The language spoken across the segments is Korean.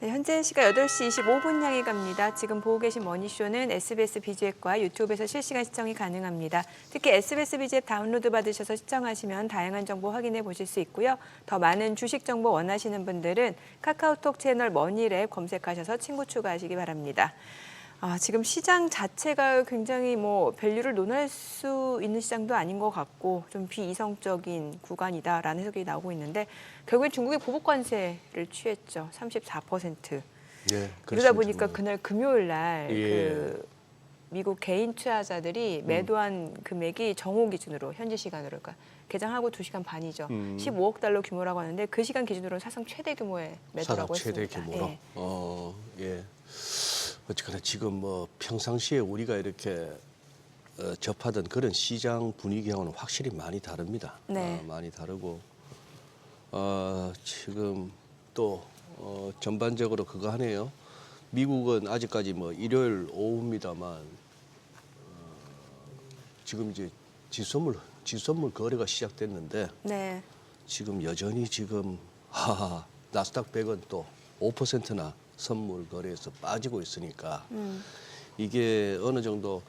네, 현재 시각 8시 25분 향해 갑니다. 지금 보고 계신 머니쇼는 SBS BG앱과 유튜브에서 실시간 시청이 가능합니다. 특히 SBS BG앱 다운로드 받으셔서 시청하시면 다양한 정보 확인해 보실 수 있고요. 더 많은 주식 정보 원하시는 분들은 카카오톡 채널 머니랩 검색하셔서 친구 추가하시기 바랍니다. 지금 시장 자체가 굉장히 밸류를 논할 수 있는 시장도 아닌 것 같고 좀 비이성적인 구간이다라는 해석이 나오고 있는데 결국엔 중국이 보복 관세를 취했죠. 34%. 네, 이러다 보니까 그날 금요일 날 미국 개인 투자자들이 매도한 금액이 정오 기준으로 현지 시간으로 그러니까 개장하고 2시간 반이죠. 15억 달러 규모라고 하는데 그 시간 기준으로 사상 최대 규모의 매도라고 사상 최대 했습니다. 규모로. 어쨌거나 지금 평상시에 우리가 이렇게 접하던 그런 시장 분위기하고는 확실히 많이 다릅니다. 네. 많이 다르고 지금 또 전반적으로 그거 하네요. 미국은 아직까지 일요일 오후입니다만 지금 이제 지수선물 거래가 시작됐는데 네. 지금 여전히 지금 나스닥 100은 또 5%나 선물 거래에서 빠지고 있으니까 이게 어느 정도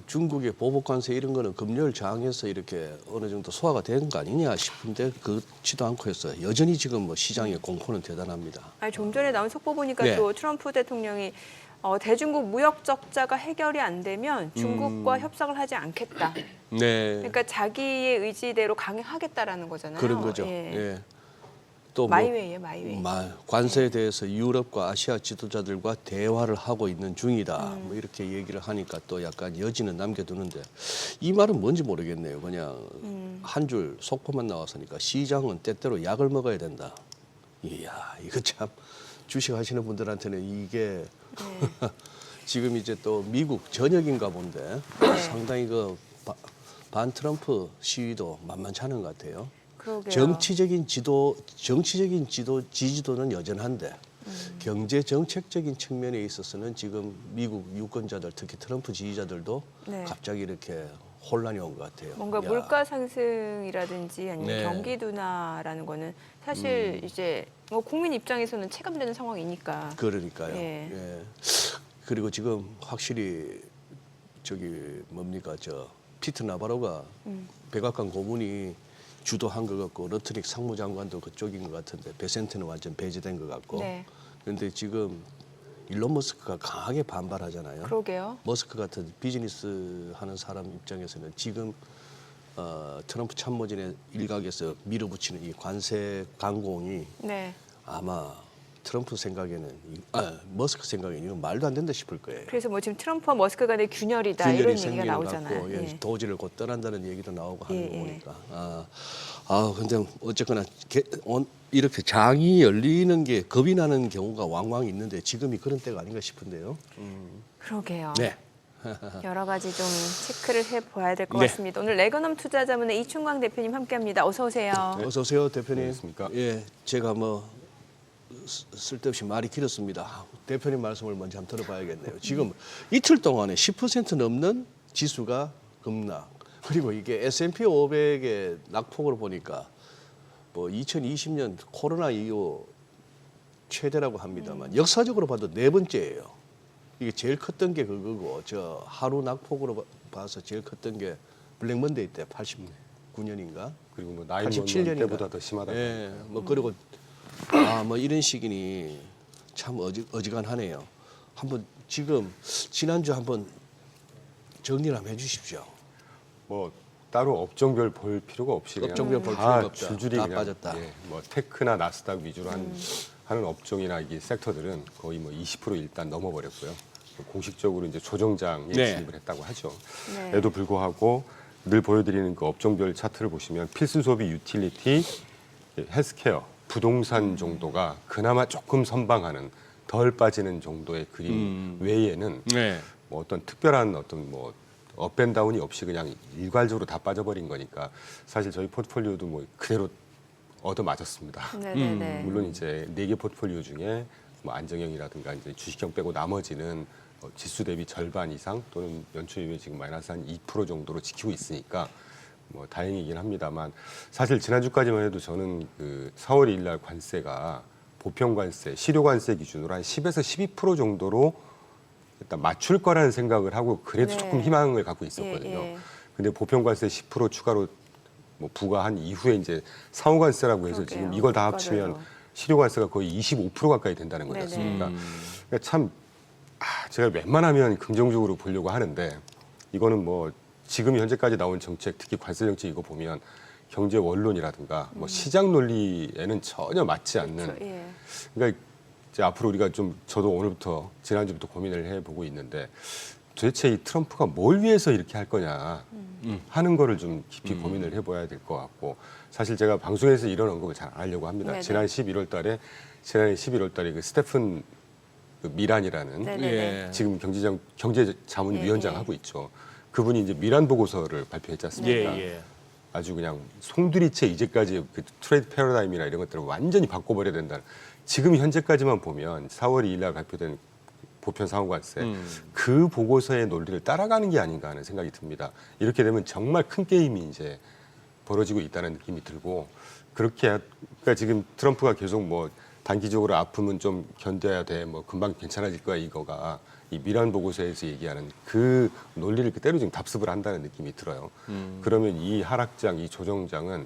중국의 보복 관세 이런 거는 금요일 장에서 이렇게 어느 정도 소화가 되는 거 아니냐 싶은데 그렇지도 않고 해서 여전히 지금 시장의 공포는 대단합니다. 좀 전에 나온 속보 보니까 네. 또 트럼프 대통령이 대중국 무역 적자가 해결이 안 되면 중국과 협상을 하지 않겠다. 네. 그러니까 자기의 의지대로 강행하겠다라는 거잖아요. 그런 거죠. 예. 예. 또 마이웨이예요, 마이웨이. 관세에 대해서 유럽과 아시아 지도자들과 대화를 하고 있는 중이다. 이렇게 얘기를 하니까 또 약간 여지는 남겨두는데 이 말은 뭔지 모르겠네요. 그냥 한 줄 속보만 나왔으니까 시장은 때때로 약을 먹어야 된다. 이야, 이거 참 주식 하시는 분들한테는 이게 지금 이제 또 미국 저녁인가 본데 상당히 그 반 트럼프 시위도 만만치 않은 것 같아요. 그러게요. 정치적인 지지도는 여전한데 경제 정책적인 측면에 있어서는 지금 미국 유권자들 특히 트럼프 지지자들도 갑자기 이렇게 혼란이 온 것 같아요. 뭔가 물가 상승이라든지 아니면 경기 둔화라는 거는 사실 이제 국민 입장에서는 체감되는 상황이니까. 그러니까요. 예. 그리고 지금 확실히 피트 나바로가 백악관 고문이 주도한 것 같고 러트닉 상무장관도 그쪽인 것 같은데 베센트는 완전 배제된 것 같고. 그런데 지금 일론 머스크가 강하게 반발하잖아요. 그러게요. 머스크 같은 비즈니스 하는 사람 입장에서는 지금 트럼프 참모진의 일각에서 밀어붙이는 이 관세 강공이 아마 트럼프 생각에는 머스크 생각에는 이건 말도 안 된다 싶을 거예요. 그래서 지금 트럼프와 머스크 간의 균열이다 이런 얘기가 나오잖아요. 도지를 곧 떠난다는 얘기도 나오고 하는 거 보니까. 근데 어쨌거나 이렇게 장이 열리는 게 겁이 나는 경우가 왕왕 있는데 지금이 그런 때가 아닌가 싶은데요. 그러게요. 네. 여러 가지 좀 체크를 해봐야 될 것 같습니다. 오늘 레거넘 투자자문의 이충광 대표님 함께합니다. 어서 오세요. 어서 오세요, 대표님. 안녕하십니까? 예, 제가 쓸데없이 말이 길었습니다. 대표님 말씀을 먼저 한번 들어봐야겠네요. 지금 이틀 동안에 10% 넘는 지수가 급락. 그리고 이게 S&P 500의 낙폭으로 보니까 2020년 코로나 이후 최대라고 합니다만 역사적으로 봐도 4번째예요. 이게 제일 컸던 게 그거고 저 하루 낙폭으로 봐서 제일 컸던 게 블랙먼데이 때 89년인가? 그리고 나이 먹는 때보다 더 심하다고. 예, 그리고 이런 시기니 참 어지간하네요. 한번 지금 지난주 한번 정리를 한번 해주십시오. 따로 업종별 볼 필요가 없이 업종별 볼 다 필요가 없다. 줄줄이 다 그냥 빠졌다. 테크나 나스닥 위주로 하는 업종이나 이 섹터들은 거의 20% 일단 넘어버렸고요. 공식적으로 이제 조정장에 진입을 했다고 하죠. 에도 불구하고 늘 보여드리는 그 업종별 차트를 보시면 필수 소비, 유틸리티, 헬스케어, 부동산 정도가 그나마 조금 선방하는 덜 빠지는 정도의 그림 외에는 어떤 특별한 업앤다운이 없이 그냥 일괄적으로 다 빠져버린 거니까 사실 저희 포트폴리오도 그대로 얻어맞았습니다. 물론 이제 4개 포트폴리오 중에 안정형이라든가 이제 주식형 빼고 나머지는 지수 대비 절반 이상 또는 연초 이후에 지금 마이너스 한 2% 정도로 지키고 있으니까 다행이긴 합니다만 사실 지난주까지만 해도 저는 그 4월 2일 날 관세가 보편관세, 실효관세 기준으로 한 10에서 12% 정도로 일단 맞출 거라는 생각을 하고 그래도 네. 조금 희망을 갖고 있었거든요. 예. 근데 보편관세 10% 추가로 뭐 부과한 이후에 이제 상호관세라고 해서 지금 그러게요. 이걸 다 합치면 맞아요. 실효관세가 거의 25% 가까이 된다는 거지 네네. 않습니까? 그러니까 참 제가 웬만하면 긍정적으로 보려고 하는데 이거는 뭐 지금 현재까지 나온 정책, 특히 관세 정책 이거 보면 경제 원론이라든가 뭐 시장 논리에는 전혀 맞지 않는. 그렇죠. 예. 그러니까 이제 앞으로 우리가 좀 저도 오늘부터 지난주부터 고민을 해보고 있는데 도대체 이 트럼프가 뭘 위해서 이렇게 할 거냐 하는 거를 좀 깊이 고민을 해봐야 될 것 같고 사실 제가 방송에서 이런 언급을 잘 안 하려고 합니다. 네네. 지난해 11월 달에 그 스테픈 그 미란이라는 네네네. 예. 지금 경제자문위원장 예, 예. 하고 있죠. 그분이 이제 미란 보고서를 발표했지 않습니까? 예. 아주 그냥 송두리째 이제까지 그 트레이드 패러다임이나 이런 것들을 완전히 바꿔버려야 된다는. 지금 현재까지만 보면 4월 2일 날 발표된 보편 상호관세 그 보고서의 논리를 따라가는 게 아닌가 하는 생각이 듭니다. 이렇게 되면 정말 큰 게임이 이제 벌어지고 있다는 느낌이 들고 그러니까 지금 트럼프가 계속 뭐 단기적으로 아픔은 좀 견뎌야 돼, 뭐 금방 괜찮아질 거야 이거가 이 미란 보고서에서 얘기하는 그 논리를 그대로 지금 답습을 한다는 느낌이 들어요. 그러면 이 하락장, 이 조정장은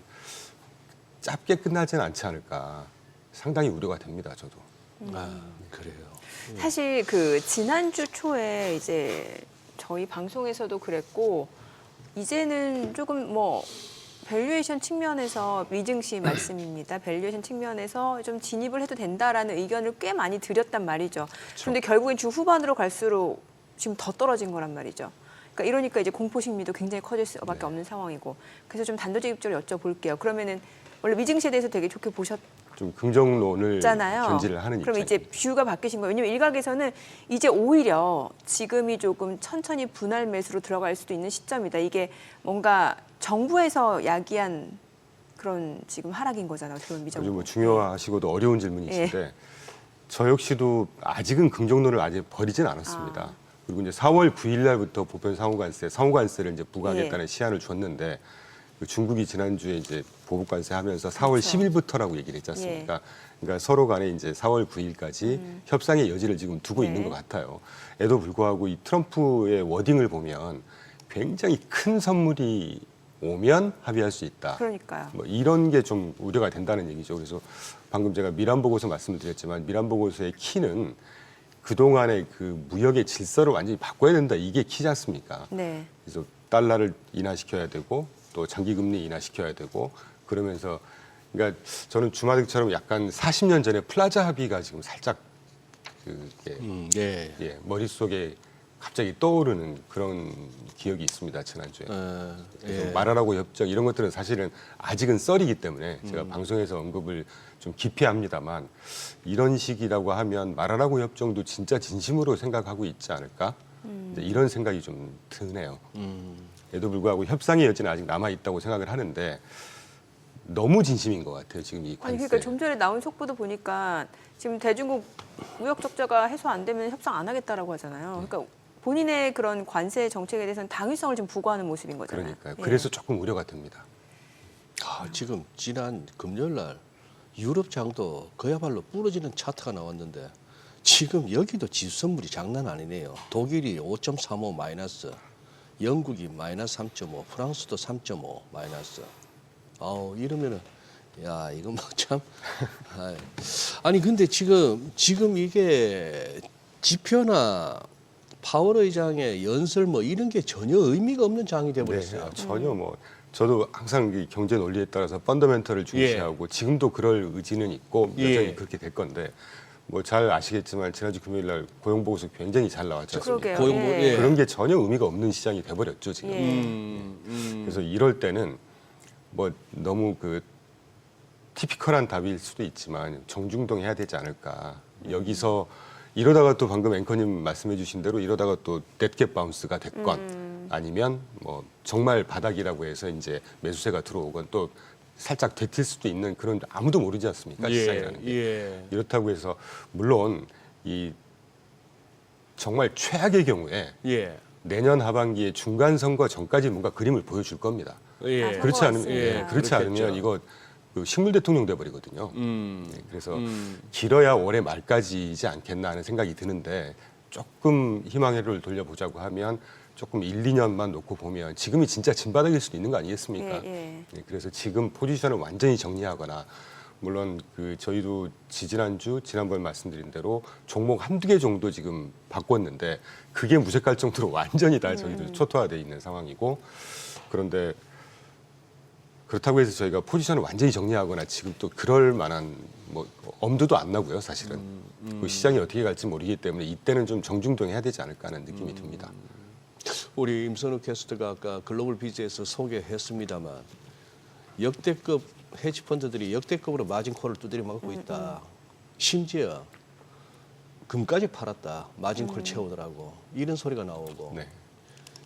짧게 끝나지는 않지 않을까 상당히 우려가 됩니다. 저도. 아, 그래요. 사실 그 지난주 초에 이제 저희 방송에서도 그랬고 이제는 조금 뭐 밸류에이션 측면에서 위증시 말씀입니다. 밸류에이션 측면에서 좀 진입을 해도 된다라는 의견을 꽤 많이 드렸단 말이죠. 그런데 결국엔 주 후반으로 갈수록 지금 더 떨어진 거란 말이죠. 그러니까 이러니까 이제 공포 심리도 굉장히 커질 수밖에 없는 상황이고. 그래서 좀 단도직입적으로 여쭤볼게요. 그러면은 원래 위증시에 대해서 되게 좋게 좀 긍정론을 보셨잖아요. 견지를 하는 그럼 입장입니다. 이제 뷰가 바뀌신 거예요. 왜냐면 일각에서는 이제 오히려 지금이 조금 천천히 분할 매수로 들어갈 수도 있는 시점이다. 이게 뭔가 정부에서 야기한 그런 지금 하락인 거잖아요. 어떻게 보면 아주 미정부. 뭐 중요하시고도 어려운 질문이신데 저 역시도 아직은 긍정론을 아직 버리진 않았습니다. 그리고 이제 4월 9일 날부터 보편 상호관세를 이제 부과하겠다는 시한을 줬는데 그 중국이 지난주에 이제 보복관세 하면서 4월 그렇죠. 10일부터라고 얘기를 했지 않습니까? 그러니까 서로 간에 이제 4월 9일까지 협상의 여지를 지금 두고 있는 것 같아요. 에도 불구하고 이 트럼프의 워딩을 보면 굉장히 큰 선물이 오면 합의할 수 있다. 그러니까요. 뭐 이런 게 좀 우려가 된다는 얘기죠. 그래서 방금 제가 미란 보고서 말씀을 드렸지만 미란 보고서의 키는 그동안의 그 무역의 질서를 완전히 바꿔야 된다. 이게 키지 않습니까? 네. 그래서 달러를 인하시켜야 되고 또 장기 금리 인하시켜야 되고 그러면서 그러니까 저는 주마등처럼 약간 40년 전에 플라자 합의가 지금 살짝 예. 머릿속에 갑자기 떠오르는 그런 기억이 있습니다. 지난주에. 그래서 예. 말하라고 협정 이런 것들은 사실은 아직은 썰이기 때문에 제가 방송에서 언급을 좀 깊이 합니다만 이런 식이라고 하면 말하라고 협정도 진짜 진심으로 생각하고 있지 않을까? 이제 이런 생각이 좀 드네요. 에도 불구하고 협상의 여지는 아직 남아 있다고 생각을 하는데 너무 진심인 것 같아요. 지금 이 관세. 아니 그러니까 좀 전에 나온 속보도 보니까 지금 대중국 무역 적자가 해소 안 되면 협상 안 하겠다라고 하잖아요. 그러니까 본인의 그런 관세 정책에 대해서는 당위성을 좀 부과하는 모습인 거잖아요. 그러니까요. 예. 그래서 조금 우려가 됩니다. 지금 지난 금요일 날 유럽장도 그야말로 부러지는 차트가 나왔는데 지금 여기도 지수 선물이 장난 아니네요. 독일이 5.35 마이너스, 영국이 마이너스 3.5, 프랑스도 3.5 마이너스. 이러면은 야 이거 뭐 참 아니 근데 지금 이게 지표나 파월 의장의 연설 뭐 이런 게 전혀 의미가 없는 장이 돼버렸어요. 전혀 뭐 저도 항상 이 경제 논리에 따라서 펀더멘털을 중시하고 지금도 그럴 의지는 있고 여전히 그렇게 될 건데 뭐 잘 아시겠지만 지난주 금요일 날 고용 보고서 굉장히 잘 나왔지 않습니까? 그러게요. 예. 그런 게 전혀 의미가 없는 시장이 돼버렸죠 지금. 그래서 이럴 때는 뭐 너무 그 티피컬한 답일 수도 있지만 정중동해야 되지 않을까. 여기서 이러다가 또 방금 앵커님 말씀해 주신 대로 이러다가 또 넷겟 바운스가 됐건 아니면 뭐 정말 바닥이라고 해서 이제 매수세가 들어오건 또 살짝 되튈 수도 있는 그런 아무도 모르지 않습니까? 시장이라는 게. 이렇다고 해서 물론 이 정말 최악의 경우에 내년 하반기에 중간 선거 전까지 뭔가 그림을 보여줄 겁니다. 그렇지 않으면 예. 그렇지 않으면 이거 그 식물 대통령 돼버리거든요. 네, 그래서 길어야 올해 말까지이지 않겠나 하는 생각이 드는데 조금 희망회를 돌려보자고 하면 조금 1, 2년만 놓고 보면 지금이 진짜 진바닥일 수도 있는 거 아니겠습니까? 예. 네, 그래서 지금 포지션을 완전히 정리하거나 물론 그 저희도 지난번 말씀드린 대로 종목 한두 개 정도 지금 바꿨는데 그게 무색할 정도로 완전히 다 저희도 초토화돼 있는 상황이고 그런데 그렇다고 해서 저희가 포지션을 완전히 정리하거나 지금 또 그럴 만한 뭐 엄두도 안 나고요, 사실은. 그 시장이 어떻게 갈지 모르기 때문에 이때는 좀 정중동해야 되지 않을까 하는 느낌이 듭니다. 우리 임선우 캐스터가 아까 글로벌 비즈에서 소개했습니다만 역대급 헤지펀드들이 역대급으로 마진콜을 두드려 맞고 있다. 심지어 금까지 팔았다. 마진콜 채우더라고. 이런 소리가 나오고 네.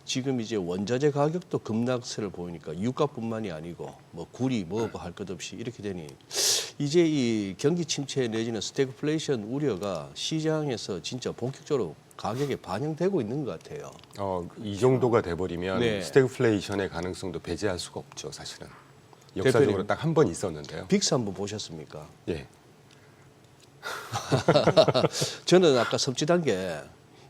지금 이제 원자재 가격도 급락세를 보이니까 유가뿐만이 아니고 뭐 구리 뭐고 할 것 없이 이렇게 되니 이제 이 경기 침체 내지는 스태그플레이션 우려가 시장에서 진짜 본격적으로 가격에 반영되고 있는 것 같아요. 이 정도가 돼버리면 네. 스태그플레이션의 가능성도 배제할 수가 없죠, 사실은. 역사적으로 대표님. 딱 한 번 있었는데요. 빅스 한번 보셨습니까? 예. 저는 아까 섭취한 게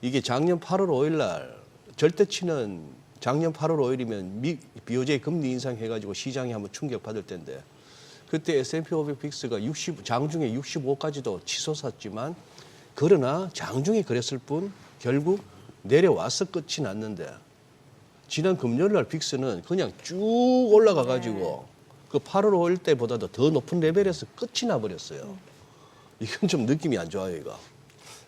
이게 작년 8월 5일 날 절대치는 작년 8월 5일이면 BOJ 금리 인상해가지고 시장이 한번 충격받을 때인데 그때 S&P 500 빅스가 장중에 65까지도 치솟았지만 그러나 장중에 그랬을 뿐 결국 내려와서 끝이 났는데 지난 금요일 날 빅스는 그냥 쭉 올라가가지고 그 8월 5일 때보다도 더 높은 레벨에서 끝이 나버렸어요. 이건 좀 느낌이 안 좋아요, 이거.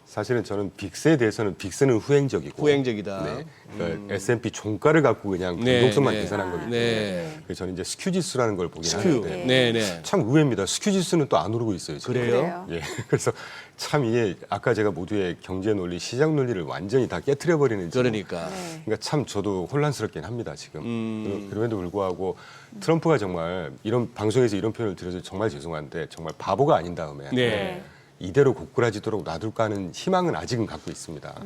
사실은 저는 빅스에 대해서는 빅스는 후행적이고 후행적이다. 네. 그러니까 S&P 종가를 갖고 그냥 변동성만 네. 계산한 거기 때문에 네. 그래서 저는 이제 스큐 지수라는 걸 보긴 스큐. 하는데 네. 참 의외입니다. 스큐 지수는 또 안 오르고 있어요. 지금. 그래요? 예. 그래서 참 이게 아까 제가 모두의 경제 논리, 시장 논리를 완전히 다 깨트려 버리는 그러니까. 그러니까 참 저도 혼란스럽긴 합니다 지금. 그럼에도 불구하고 트럼프가 정말 이런 방송에서 이런 표현을 드려서 정말 죄송한데 정말 바보가 아닌 다음에 네. 이대로 고꾸라지도록 놔둘까 하는 희망은 아직은 갖고 있습니다.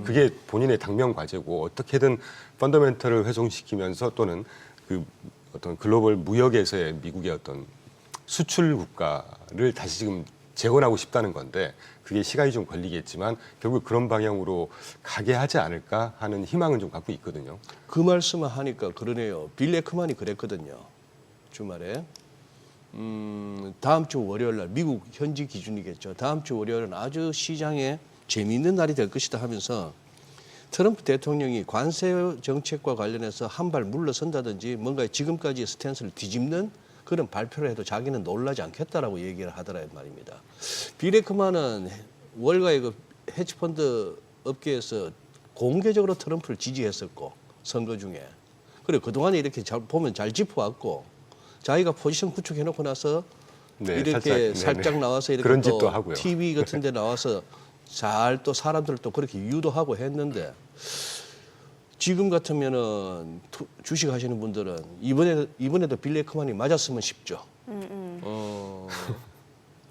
그게 본인의 당면 과제고 어떻게든 펀더멘털을 훼손시키면서 또는 그 어떤 글로벌 무역에서의 미국의 어떤 수출 국가를 다시 지금 재건하고 싶다는 건데 그게 시간이 좀 걸리겠지만 결국 그런 방향으로 가게 하지 않을까 하는 희망은 좀 갖고 있거든요. 그 말씀을 하니까 그러네요. 빌 에크만이 그랬거든요. 주말에. 다음 주 월요일 날 미국 현지 기준이겠죠. 다음 주 월요일은 아주 시장에 재미있는 날이 될 것이다 하면서 트럼프 대통령이 관세 정책과 관련해서 한 발 물러선다든지 뭔가 지금까지의 스탠스를 뒤집는 그런 발표를 해도 자기는 놀라지 않겠다라고 얘기를 하더란 말입니다. 빌 에크만은 월가의 그 헤지펀드 업계에서 공개적으로 트럼프를 지지했었고 선거 중에 그리고 그동안에 이렇게 보면 잘 짚어왔고 자기가 포지션 구축해놓고 나서 네, 이렇게 살짝, 살짝 나와서 이렇게 그런 또 짓도 하고요. TV 같은 데 나와서 잘 또 사람들을 또 그렇게 유도하고 했는데 지금 같으면은 주식 하시는 분들은 이번에도 빌 에크만이 맞았으면 싶죠. 근데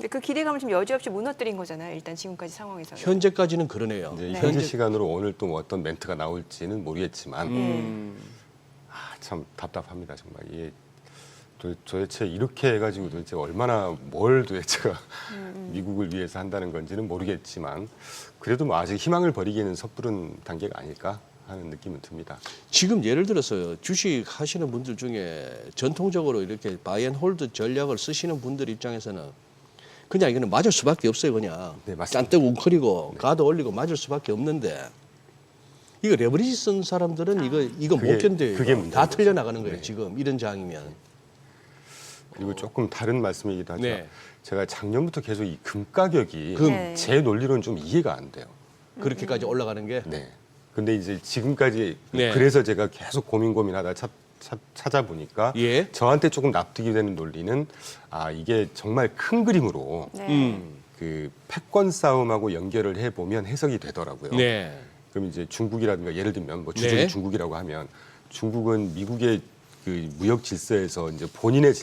그 기대감을 좀 여지없이 무너뜨린 거잖아요. 일단 지금까지 상황에서. 현재까지는 그러네요. 이제 네. 현지 시간으로 오늘 또 어떤 멘트가 나올지는 모르겠지만 참 답답합니다 정말. 이게 도대체 이렇게 해가지고 도대체 얼마나 뭘 도대체가 미국을 위해서 한다는 건지는 모르겠지만 그래도 뭐 아직 희망을 버리기에는 섣부른 단계가 아닐까 하는 느낌은 듭니다. 지금 예를 들어서 주식 하시는 분들 중에 전통적으로 이렇게 바이앤홀드 전략을 쓰시는 분들 입장에서는 그냥 이거는 맞을 수밖에 없어요. 그냥 네, 맞습니다. 짠뜩 웅크리고 가드 올리고 맞을 수밖에 없는데 이거 레버리지 쓴 사람들은 이거 못 그게 견뎌요. 문제인 다 거죠. 틀려 나가는 거예요. 네. 지금 이런 장이면. 그리고 조금 다른 말씀이기도 하지만 네. 제가 작년부터 계속 이 금 가격이 금. 제 논리로는 좀 이해가 안 돼요. 그렇게까지 올라가는 게 네. 근데 이제 지금까지 네. 그래서 제가 계속 고민하다 찾아보니까 예. 저한테 조금 납득이 되는 논리는 이게 정말 큰 그림으로 네. 그 패권 싸움하고 연결을 해보면 해석이 되더라고요. 네. 그럼 이제 중국이라든가 예를 들면 뭐 주적이 네. 중국이라고 하면 중국은 미국의 그 무역 질서에서 이제 본인의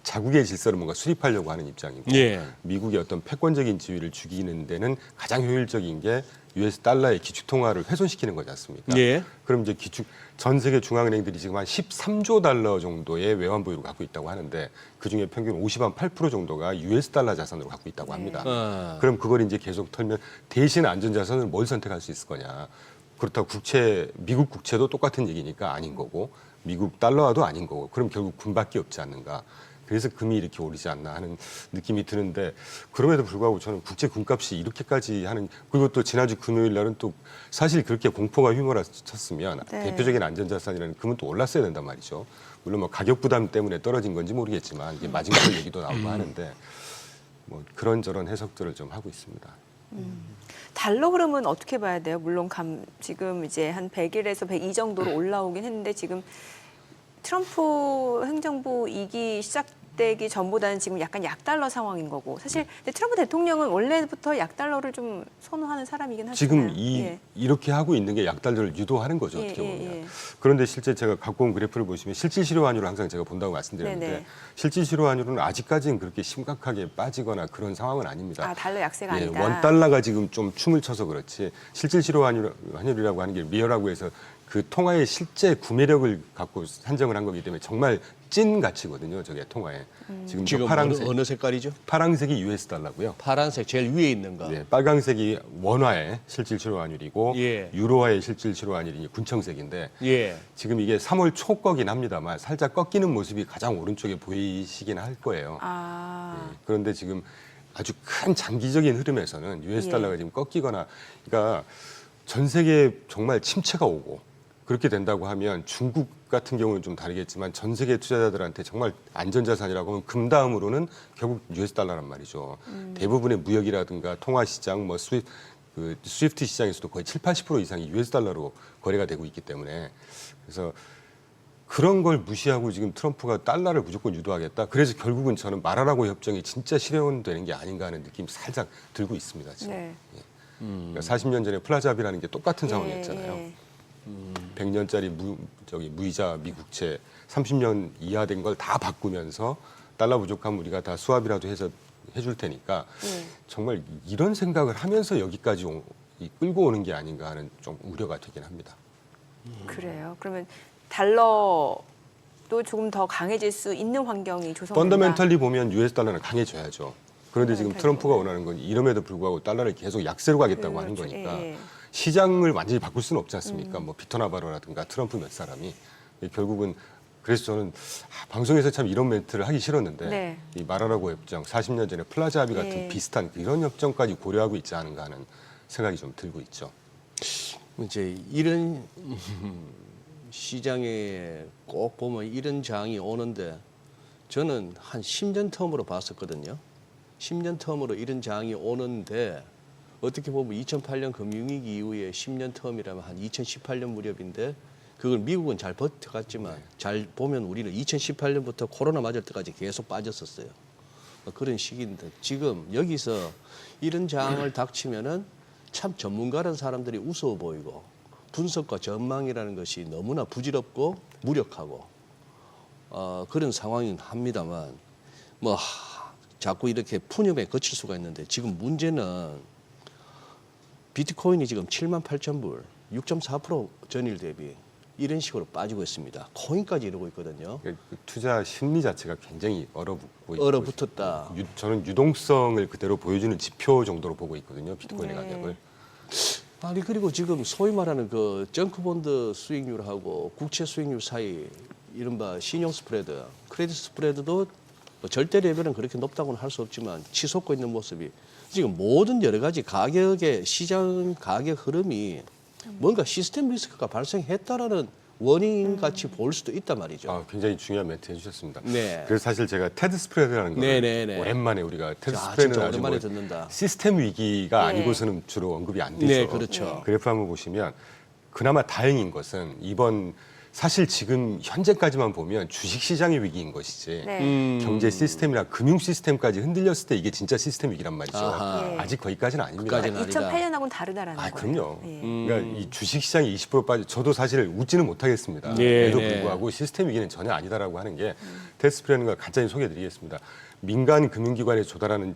자국의 질서를 뭔가 수립하려고 하는 입장이고 예. 미국의 어떤 패권적인 지위를 죽이는 데는 가장 효율적인 게 US 달러의 기축 통화를 훼손시키는 거지 않습니까? 예. 그럼 이제 전 세계 중앙은행들이 지금 한 13조 달러 정도의 외환 보유를 갖고 있다고 하는데 그 중에 평균 58% 정도가 US 달러 자산으로 갖고 있다고 합니다. 그럼 그걸 이제 계속 털면 대신 안전 자산을 뭘 선택할 수 있을 거냐? 그렇다고 미국 국채도 똑같은 얘기니까 아닌 거고 미국 달러화도 아닌 거고 그럼 결국 금밖에 없지 않는가. 그래서 금이 이렇게 오르지 않나 하는 느낌이 드는데 그럼에도 불구하고 저는 국제 금값이 이렇게까지 하는 그리고 또 지난주 금요일 날은 또 사실 그렇게 공포가 휘몰아쳤으면 네. 대표적인 안전자산이라는 금은 또 올랐어야 된단 말이죠. 물론 뭐 가격 부담 때문에 떨어진 건지 모르겠지만 이게 마진콜 얘기도 나오고 하는데 뭐 그런저런 해석들을 좀 하고 있습니다. 달러 흐름은 어떻게 봐야 돼요? 물론 지금 이제 한 100일에서 102 정도로 올라오긴 했는데 지금 트럼프 행정부 2기 시작되기 전보다는 지금 약간 약달러 상황인 거고 사실 근데 트럼프 대통령은 원래부터 약달러를 좀 선호하는 사람이긴 하잖아요. 지금 예. 이렇게 하고 있는 게 약달러를 유도하는 거죠. 예, 어떻게 보면. 예. 그런데 실제 제가 갖고 온 그래프를 보시면 실질실효 환율을 항상 제가 본다고 말씀드렸는데 네네. 실질실효 환율은 아직까지는 그렇게 심각하게 빠지거나 그런 상황은 아닙니다. 아 달러 약세가 아니다. 원달러가 지금 좀 춤을 춰서 그렇지 실질실효 환율이라고 하는 게 리얼하고 해서 그 통화의 실제 구매력을 갖고 산정을 한 거기 때문에 정말 찐 가치거든요. 저게 통화에. 지금 지금 어느 색깔이죠? 파란색이 US 달러고요. 파란색 제일 위에 있는 거. 네, 빨강색이 원화의 실질실효 환율이고 예. 유로화의 실질실효 환율이 군청색인데 예. 지금 이게 3월 초 거긴 합니다만 살짝 꺾이는 모습이 가장 오른쪽에 보이시긴 할 거예요. 그런데 지금 아주 큰 장기적인 흐름에서는 US 예. 달러가 지금 꺾이거나 그러니까 전 세계에 정말 침체가 오고 그렇게 된다고 하면 중국 같은 경우는 좀 다르겠지만 전 세계 투자자들한테 정말 안전자산이라고 하면 금 다음으로는 결국 US 달러란 말이죠. 대부분의 무역이라든가 통화시장, 뭐 스위프트 시장에서도 거의 70~80% 이상이 US 달러로 거래가 되고 있기 때문에 그래서 그런 걸 무시하고 지금 트럼프가 달러를 무조건 유도하겠다. 그래서 결국은 저는 말하라고 협정이 진짜 실현되는 게 아닌가 하는 느낌이 살짝 들고 있습니다. 지금. 네. 그러니까 40년 전에 플라자 합의라는 게 똑같은 예, 상황이었잖아요. 예. 100년짜리 무이자 미국채 30년 이하된 걸 다 바꾸면서 달러 부족하면 우리가 다 수합이라도 해서 해줄 테니까 예. 정말 이런 생각을 하면서 여기까지 끌고 오는 게 아닌가 하는 좀 우려가 되긴 합니다. 그래요. 그러면 달러도 조금 더 강해질 수 있는 환경이 조성된다. 펀더멘털리 보면 US 달러는 강해져야죠. 그런데 지금 펀더멘털리 트럼프가 보면. 원하는 건 이름에도 불구하고 달러를 계속 약세로 가겠다고 하는 그렇죠. 거니까 예, 예. 시장을 완전히 바꿀 수는 없지 않습니까? 뭐 비터나바로라든가 트럼프 몇 사람이 결국은 그래서 저는 방송에서 참 이런 멘트를 하기 싫었는데 네. 이 말하라고 협정 40년 전에 플라자 합의 같은 예. 비슷한 이런 협정까지 고려하고 있지 않은가 하는 생각이 좀 들고 있죠. 이제 이런 시장에 꼭 보면 이런 장이 오는데 저는 한 10년 텀으로 봤었거든요. 10년 텀으로 이런 장이 오는데 어떻게 보면 2008년 금융위기 이후에 10년 텀이라면 한 2018년 무렵인데 그걸 미국은 잘 버텨갔지만 잘 보면 우리는 2018년부터 코로나 맞을 때까지 계속 빠졌었어요. 그런 시기인데 지금 여기서 이런 장을 닥치면은 참 전문가라는 사람들이 우스워 보이고 분석과 전망이라는 것이 너무나 부질없고 무력하고 그런 상황이긴 합니다만 뭐 자꾸 이렇게 푸념에 거칠 수가 있는데 지금 문제는 비트코인이 지금 78,000불, 6.4% 전일 대비 이런 식으로 빠지고 있습니다. 코인까지 이러고 있거든요. 그 투자 심리 자체가 굉장히 얼어붙고 있고 얼어붙었다. 저는 유동성을 그대로 보여주는 지표 정도로 보고 있거든요. 비트코인의 네. 가격을. 아니 그리고 지금 소위 말하는 그 정크본드 수익률하고 국채 수익률 사이 이른바 신용 스프레드, 크레딧 스프레드도 뭐 절대 레벨은 그렇게 높다고는 할 수 없지만 치솟고 있는 모습이 지금 모든 여러 가지 가격의 시장 가격 흐름이 뭔가 시스템 리스크가 발생했다라는 원인 같이 볼 수도 있단 말이죠. 굉장히 중요한 멘트 해주셨습니다. 네. 그래서 사실 제가 테드 스프레드라는 걸 네네네. 오랜만에 우리가 테드 자, 스프레드는 진짜 아주 오랜만에 뭐 듣는다. 시스템 위기가 네. 아니고서는 주로 언급이 안 되죠. 네, 그렇죠. 그래프 한번 보시면 그나마 다행인 것은 이번 사실 지금 현재까지만 보면 주식시장의 위기인 것이지 네. 경제 시스템이나 금융 시스템까지 흔들렸을 때 이게 진짜 시스템 위기란 말이죠. 아하. 예. 아직 거기까지는 아닙니다. 그까지는 아니다. 2008년하고는 다르다라는 아, 거예요. 그럼요. 예. 그러니까 이 주식시장이 20% 빠져 저도 사실 웃지는 못하겠습니다. 네, 에도 네. 불구하고 시스템 위기는 전혀 아니다라고 하는 게 테스프라는 걸 간단히 소개해드리겠습니다. 민간 금융기관에 조달하는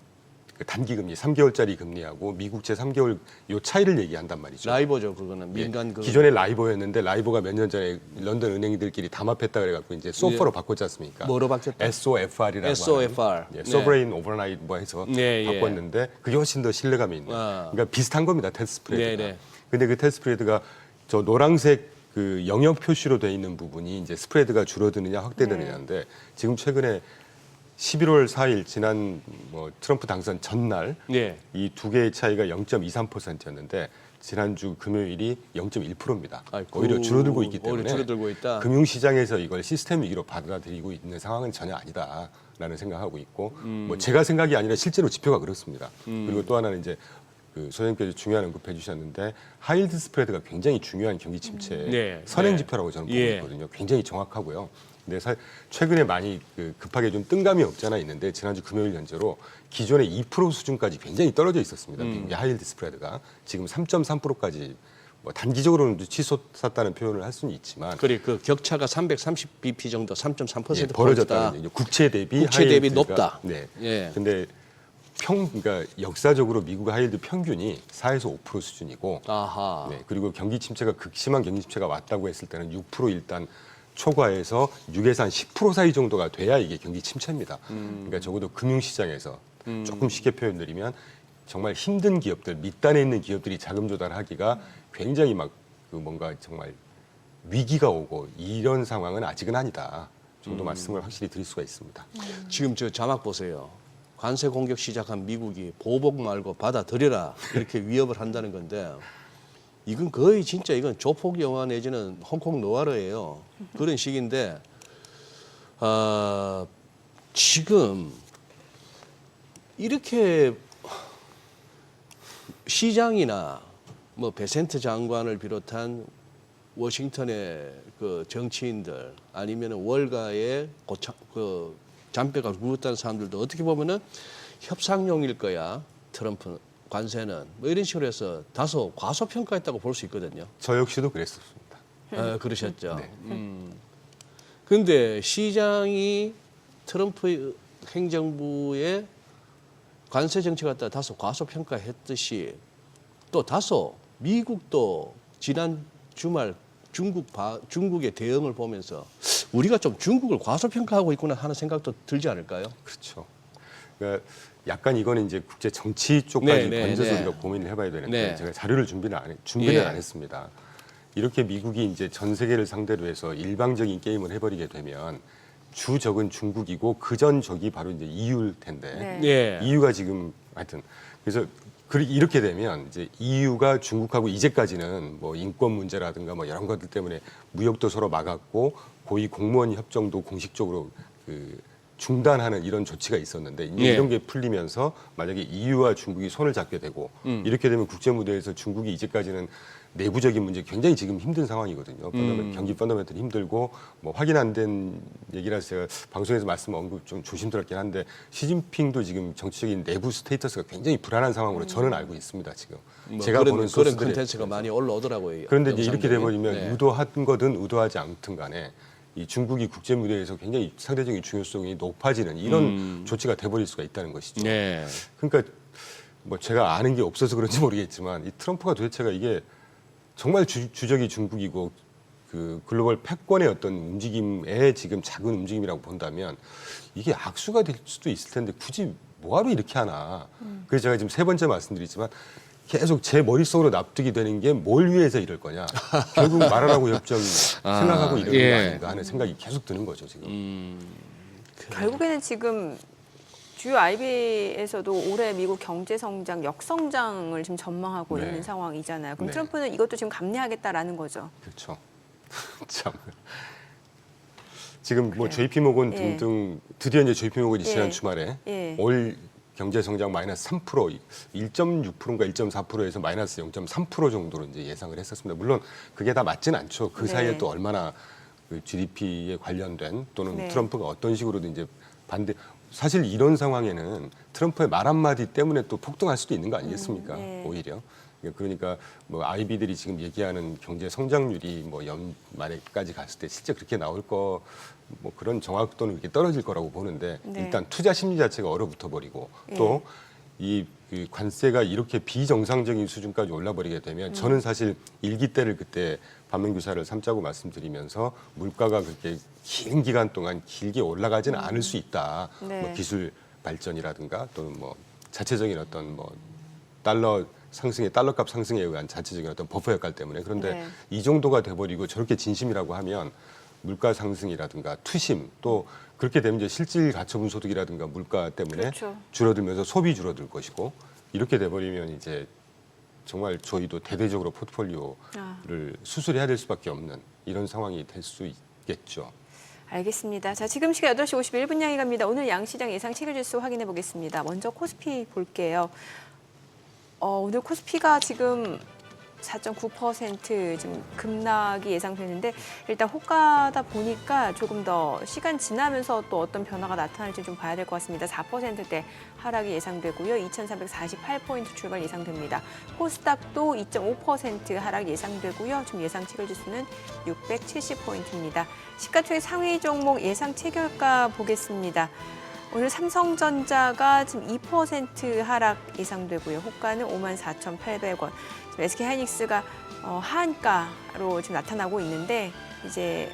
그 단기금리 3개월짜리 금리하고 미국채 3개월 요 차이를 얘기한단 말이죠. 라이버죠, 그거는 예, 민간 그 기존에 라이버였는데 라이버가 몇 년 전에 런던 은행들끼리 담합했다 그래갖고 이제 소퍼로 예. 바꿨지 않습니까? 뭐로 바뀌었다? SOFR이라고 SOFR. 하는 네. 소브레인 오버나이트 뭐 해서 네, 예. 바꿨는데 그게 훨씬 더 신뢰감이 있는. 아. 그러니까 비슷한 겁니다, 테스트 스프레드가. 네, 네. 근데 그 테스트 스프레드가 저 노란색 그 영역 표시로 돼 있는 부분이 이제 스프레드가 줄어드느냐 확대되느냐인데 지금 최근에 11월 4일 지난 뭐 트럼프 당선 전날 네. 이 두 개의 차이가 0.23%였는데 지난주 금요일이 0.1%입니다. 아이고, 오히려 줄어들고 있기 때문에 오히려 줄어들고 있다. 금융시장에서 이걸 시스템 위기로 받아들이고 있는 상황은 전혀 아니다라는 생각하고 있고 뭐 제가 생각이 아니라 실제로 지표가 그렇습니다. 그리고 또 하나는 이제 그 소장님께서 중요한 언급해 주셨는데 하이힐드 스프레드가 굉장히 중요한 경기 침체 네. 선행 네. 지표라고 저는 보고 예. 있거든요. 굉장히 정확하고요. 근데 최근에 많이 그 급하게 좀 뜬감이 없잖아 있는데 지난주 금요일 현재로 기존의 2% 수준까지 굉장히 떨어져 있었습니다. 미국의 하이힐드 스프레드가 지금 3.3%까지 뭐 단기적으로는 치솟았다는 표현을 할 수는 있지만 그래 그 격차가 330bp 정도 3.3% 예, 벌어졌다는 얘기죠. 국채 대비 국채 대비 하이힐드가- 높다. 네. 예. 근데 그러니까 역사적으로 미국 하이힐드 평균이 4에서 5% 수준이고 아하. 네, 그리고 경기 침체가 극심한 경기 침체가 왔다고 했을 때는 6% 일단 초과해서 6에서 한 10% 사이 정도가 돼야 이게 경기 침체입니다. 그러니까 적어도 금융시장에서 조금 쉽게 표현드리면 정말 힘든 기업들, 밑단에 있는 기업들이 자금 조달하기가 굉장히 막 그 뭔가 정말 위기가 오고 이런 상황은 아직은 아니다 정도 말씀을 확실히 드릴 수가 있습니다. 지금 저 자막 보세요. 관세 공격 시작한 미국이 보복 말고 받아들여라 이렇게 위협을 한다는 건데 이건 거의 진짜 이건 조폭 영화 내지는 홍콩 노아르예요. 그런 식인데 지금 이렇게 시장이나 뭐 베센트 장관을 비롯한 워싱턴의 그 정치인들 아니면 월가의 그 잔뼈가 굵었다는 사람들도 어떻게 보면은 협상용일 거야 트럼프 관세는 뭐 이런 식으로 해서 다소 과소평가했다고 볼 수 있거든요. 저 역시도 그랬었습니다. 그러셨죠. 네. 근데 시장이 트럼프 행정부의 관세 정책 갖다 다소 과소평가했듯이 또 다소 미국도 지난 주말 중국의 대응을 보면서 우리가 좀 중국을 과소평가하고 있구나 하는 생각도 들지 않을까요? 그렇죠. 그러니까 약간 이거는 이제 국제 정치 쪽까지 네, 네, 건져서 네. 우리가 고민을 해봐야 되는데 네. 제가 자료를 준비는 예. 안 했습니다. 이렇게 미국이 이제 전 세계를 상대로 해서 일방적인 게임을 해버리게 되면 주적은 중국이고 그전 적이 바로 이제 EU일 텐데 네. 예. EU가 지금 하여튼 그래서 이렇게 되면 이제 EU가 중국하고 이제까지는 뭐 인권 문제라든가 뭐 이런 것들 때문에 무역도 서로 막았고 고위 공무원 협정도 공식적으로 그 중단하는 이런 조치가 있었는데 이제 예. 이런 게 풀리면서 만약에 EU와 중국이 손을 잡게 되고 이렇게 되면 국제 무대에서 중국이 이제까지는 내부적인 문제 굉장히 지금 힘든 상황이거든요. 경기 펀더멘털 힘들고 뭐 확인 안 된 얘기라서 제가 방송에서 말씀 언급 좀 조심스럽긴 한데 시진핑도 지금 정치적인 내부 스테이터스가 굉장히 불안한 상황으로 저는 알고 있습니다. 지금 뭐 제가 그런 보는 그런 소스들에 컨텐츠가 많이 올라오더라고요. 그런데 이제 이렇게 영상들이. 돼버리면 네. 의도한 거든 의도하지 않든 간에 이 중국이 국제 무대에서 굉장히 상대적인 중요성이 높아지는 이런 조치가 돼버릴 수가 있다는 것이죠. 네. 그러니까 뭐 제가 아는 게 없어서 그런지 모르겠지만 이 트럼프가 도대체가 이게 정말 주적이 중국이고 그 글로벌 패권의 어떤 움직임에 지금 작은 움직임이라고 본다면 이게 악수가 될 수도 있을 텐데 굳이 뭐하러 이렇게 하나. 그래서 제가 지금 세 번째 말씀드리지만 계속 제 머릿속으로 납득이 되는 게 뭘 위해서 이럴 거냐. 결국 말하라고 협정 생각하고 이러는 예. 거 아닌가 하는 생각이 계속 드는 거죠 지금. 결국에는 지금 주요 IB에서도 올해 미국 경제 성장 역성장을 지금 전망하고 네. 있는 상황이잖아요. 그럼 네. 트럼프는 이것도 지금 감내하겠다라는 거죠. 그렇죠. 참. 지금 뭐 그래요. JP 모건 예. 등등 드디어 이제 JP 모건이 지난 예. 주말에 예. 올 경제 성장 마이너스 3%, 1.6%인가 1.4%에서 마이너스 0.3% 정도로 이제 예상을 했었습니다. 물론 그게 다 맞진 않죠. 그 네. 사이에 또 얼마나 그 GDP에 관련된 또는 네. 트럼프가 어떤 식으로든 이제 반대 사실 이런 상황에는 트럼프의 말 한마디 때문에 또 폭등할 수도 있는 거 아니겠습니까? 네. 오히려. 그러니까 뭐 아이비들이 지금 얘기하는 경제 성장률이 뭐 연말에까지 갔을 때 실제 그렇게 나올 거 뭐 그런 정확도는 이렇게 떨어질 거라고 보는데 네. 일단 투자 심리 자체가 얼어붙어 버리고 예. 또 이 그 관세가 이렇게 비정상적인 수준까지 올라버리게 되면 저는 사실 일기 때를 그때 반면교사를 삼자고 말씀드리면서 물가가 그렇게 긴 기간 동안 길게 올라가지는 않을 수 있다. 네. 뭐 기술 발전이라든가 또는 뭐 자체적인 어떤 뭐 달러 상승의 달러값 상승에 의한 자체적인 어떤 버퍼 역할 때문에 그런데 네. 이 정도가 돼버리고 저렇게 진심이라고 하면 물가 상승이라든가 투심 또 그렇게 되면 이제 실질 가처분 소득이라든가 물가 때문에 그렇죠. 줄어들면서 소비 줄어들 것이고 이렇게 돼버리면 이제 정말 저희도 대대적으로 포트폴리오를 수술해야 될 수밖에 없는 이런 상황이 될 수 있겠죠. 알겠습니다. 자, 지금 시간 8시 51분 향해 갑니다. 오늘 양시장 예상 체결지수 확인해 보겠습니다. 먼저 코스피 볼게요. 오늘 코스피가 지금 4.9% 지금 급락이 예상되는데 일단 호가다 보니까 조금 더 시간 지나면서 또 어떤 변화가 나타날지 좀 봐야 될 것 같습니다. 4%대 하락이 예상되고요. 2,448포인트 출발 예상됩니다. 코스닥도 2.5% 하락 예상되고요. 지금 예상 체결지수는 670포인트입니다. 시가총액 상위 종목 예상 체결가 보겠습니다. 오늘 삼성전자가 지금 2% 하락 예상되고요. 호가는 54,800원. 지금 SK하이닉스가 하한가로 지금 나타나고 있는데 이제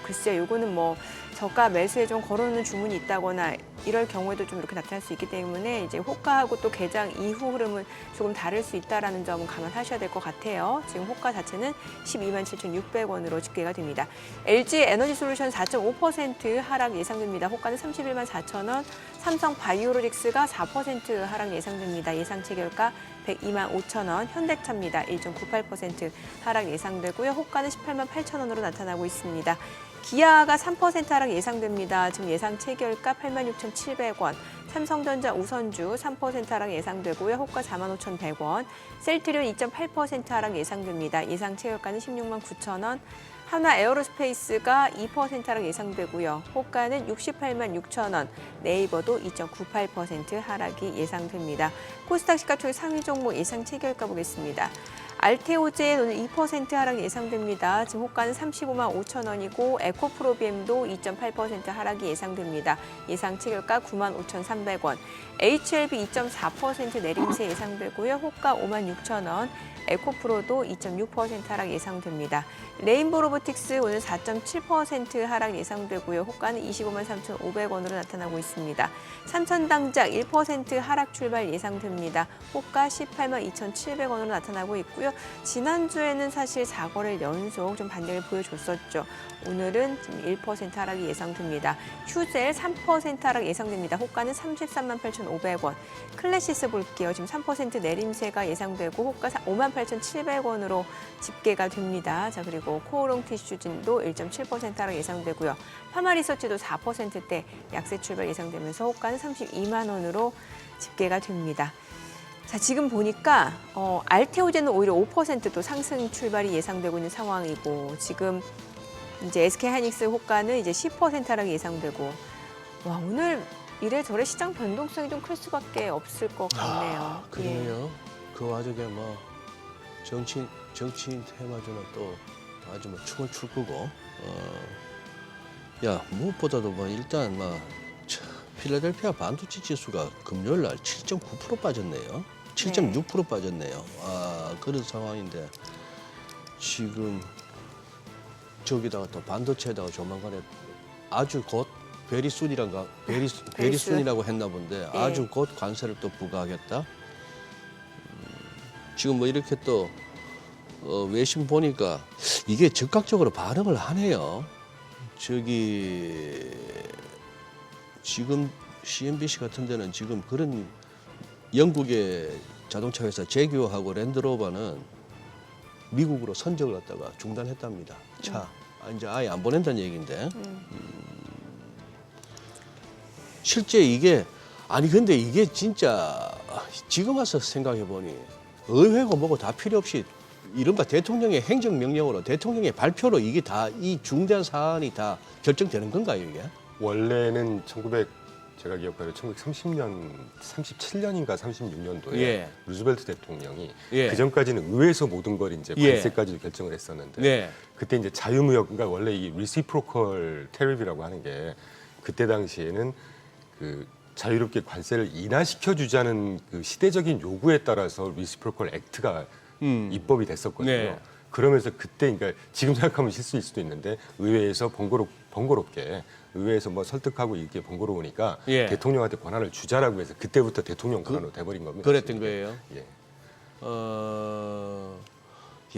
글쎄요, 요거는 뭐 저가 매수에 좀 걸어놓는 주문이 있다거나 이럴 경우에도 좀 이렇게 나타날 수 있기 때문에 이제 호가하고 또 개장 이후 흐름은 조금 다를 수 있다라는 점은 감안하셔야 될 것 같아요. 지금 호가 자체는 127,600원으로 집계가 됩니다. LG 에너지솔루션 4.5% 하락 예상됩니다. 호가는 314,000원. 삼성 바이오로직스가 4% 하락 예상됩니다. 예상 체결가 125,000원. 현대차입니다. 1.98% 하락 예상되고요. 호가는 188,000원으로 나타나고 있습니다. 기아가 3% 하락 예상됩니다. 지금 예상 체결가 86,700원. 삼성전자 우선주 3% 하락 예상되고요. 호가 45,100원. 셀트리온 2.8% 하락 예상됩니다. 예상 체결가는 169,000원. 하나 에어로스페이스가 2% 하락 예상되고요. 호가는 686,000원. 네이버도 2.98% 하락이 예상됩니다. 코스닥 시가총액 상위 종목 예상 체결가 보겠습니다. 알테오젠 오늘 2% 하락 예상됩니다. 지금 호가는 355,000원이고 에코프로비엠도 2.8% 하락이 예상됩니다. 예상 체결가 95,300원. HLB 2.4% 내림세 예상되고요. 호가 56,000원. 에코프로도 2.6% 하락 예상됩니다. 레인보 로보틱스 오늘 4.7% 하락 예상되고요. 호가는 253,500원으로 나타나고 있습니다. 삼천당작 1% 하락 출발 예상됩니다. 호가 182,700원으로 나타나고 있고요. 지난주에는 사실 4거래일 연속 좀 반등을 보여줬었죠. 오늘은 지금 1% 하락이 예상됩니다. 휴젤 3% 하락 예상됩니다. 호가는 338,500원. 클래시스 볼게요. 지금 3% 내림세가 예상되고 호가 58,700원으로 집계가 됩니다. 자, 그리고 코오롱 티슈진도 1.7% 하락 예상되고요. 파마리서치도 4%대 약세 출발 예상되면서 호가는 32만 원으로 집계가 됩니다. 자, 지금 보니까 알테오젠은 오히려 5%또 상승 출발이 예상되고 있는 상황이고 지금 이제 SK하이닉스 호가는 이제 10% 하락이 예상되고 와, 오늘 이래저래 시장 변동성이 좀 클 수밖에 없을 것 같네요. 그러네요. 그 와중에 뭐 정치인 테마주는 또 아주 뭐 춤을 출 거고 야, 무엇보다도 뭐 일단 뭐 필라델피아 반도체 지수가 금요일 날 7.9% 빠졌네요. 7.6% 빠졌네요. 그런 상황인데 지금 저기다가 또 반도체에다가 조만간에 아주 곧 베리순이라고 했나 본데 예. 아주 곧 관세를 또 부과하겠다. 지금 뭐 이렇게 또 외신 보니까 이게 즉각적으로 반응을 하네요. 저기 지금 CNBC 같은 데는 지금 그런 영국의 자동차 회사 제규어하고 랜드로버는 미국으로 선적을 갖다가 중단했답니다. 차 이제 아예 안 보낸다는 얘기인데 실제 이게 근데 이게 진짜 지금 와서 생각해 보니 의회고 뭐고 다 필요 없이 이른바 대통령의 행정명령으로 대통령의 발표로 이게 다 이 중대한 사안이 다 결정되는 건가요 이게? 원래는 제가 기억하기로 1930년, 37년인가 36년도에 예. 루즈벨트 대통령이 예. 그 전까지는 의회에서 모든 걸 이제 예. 관세까지도 결정을 했었는데 네. 그때 이제 자유무역, 그러니까 원래 이 리시프로컬 테리비라고 하는 게 그때 당시에는 그 자유롭게 관세를 인하시켜 주자는 그 시대적인 요구에 따라서 리시프로컬 액트가 입법이 됐었거든요. 네. 그러면서 그때 그러니까 지금 생각하면 실수일 수도 있는데 의회에서 번거롭게 의회에서 뭐 설득하고 이게 번거로우니까 예. 대통령한테 권한을 주자라고 해서 그때부터 대통령 권한으로 돼버린 겁니다. 그랬던 거예요. 예.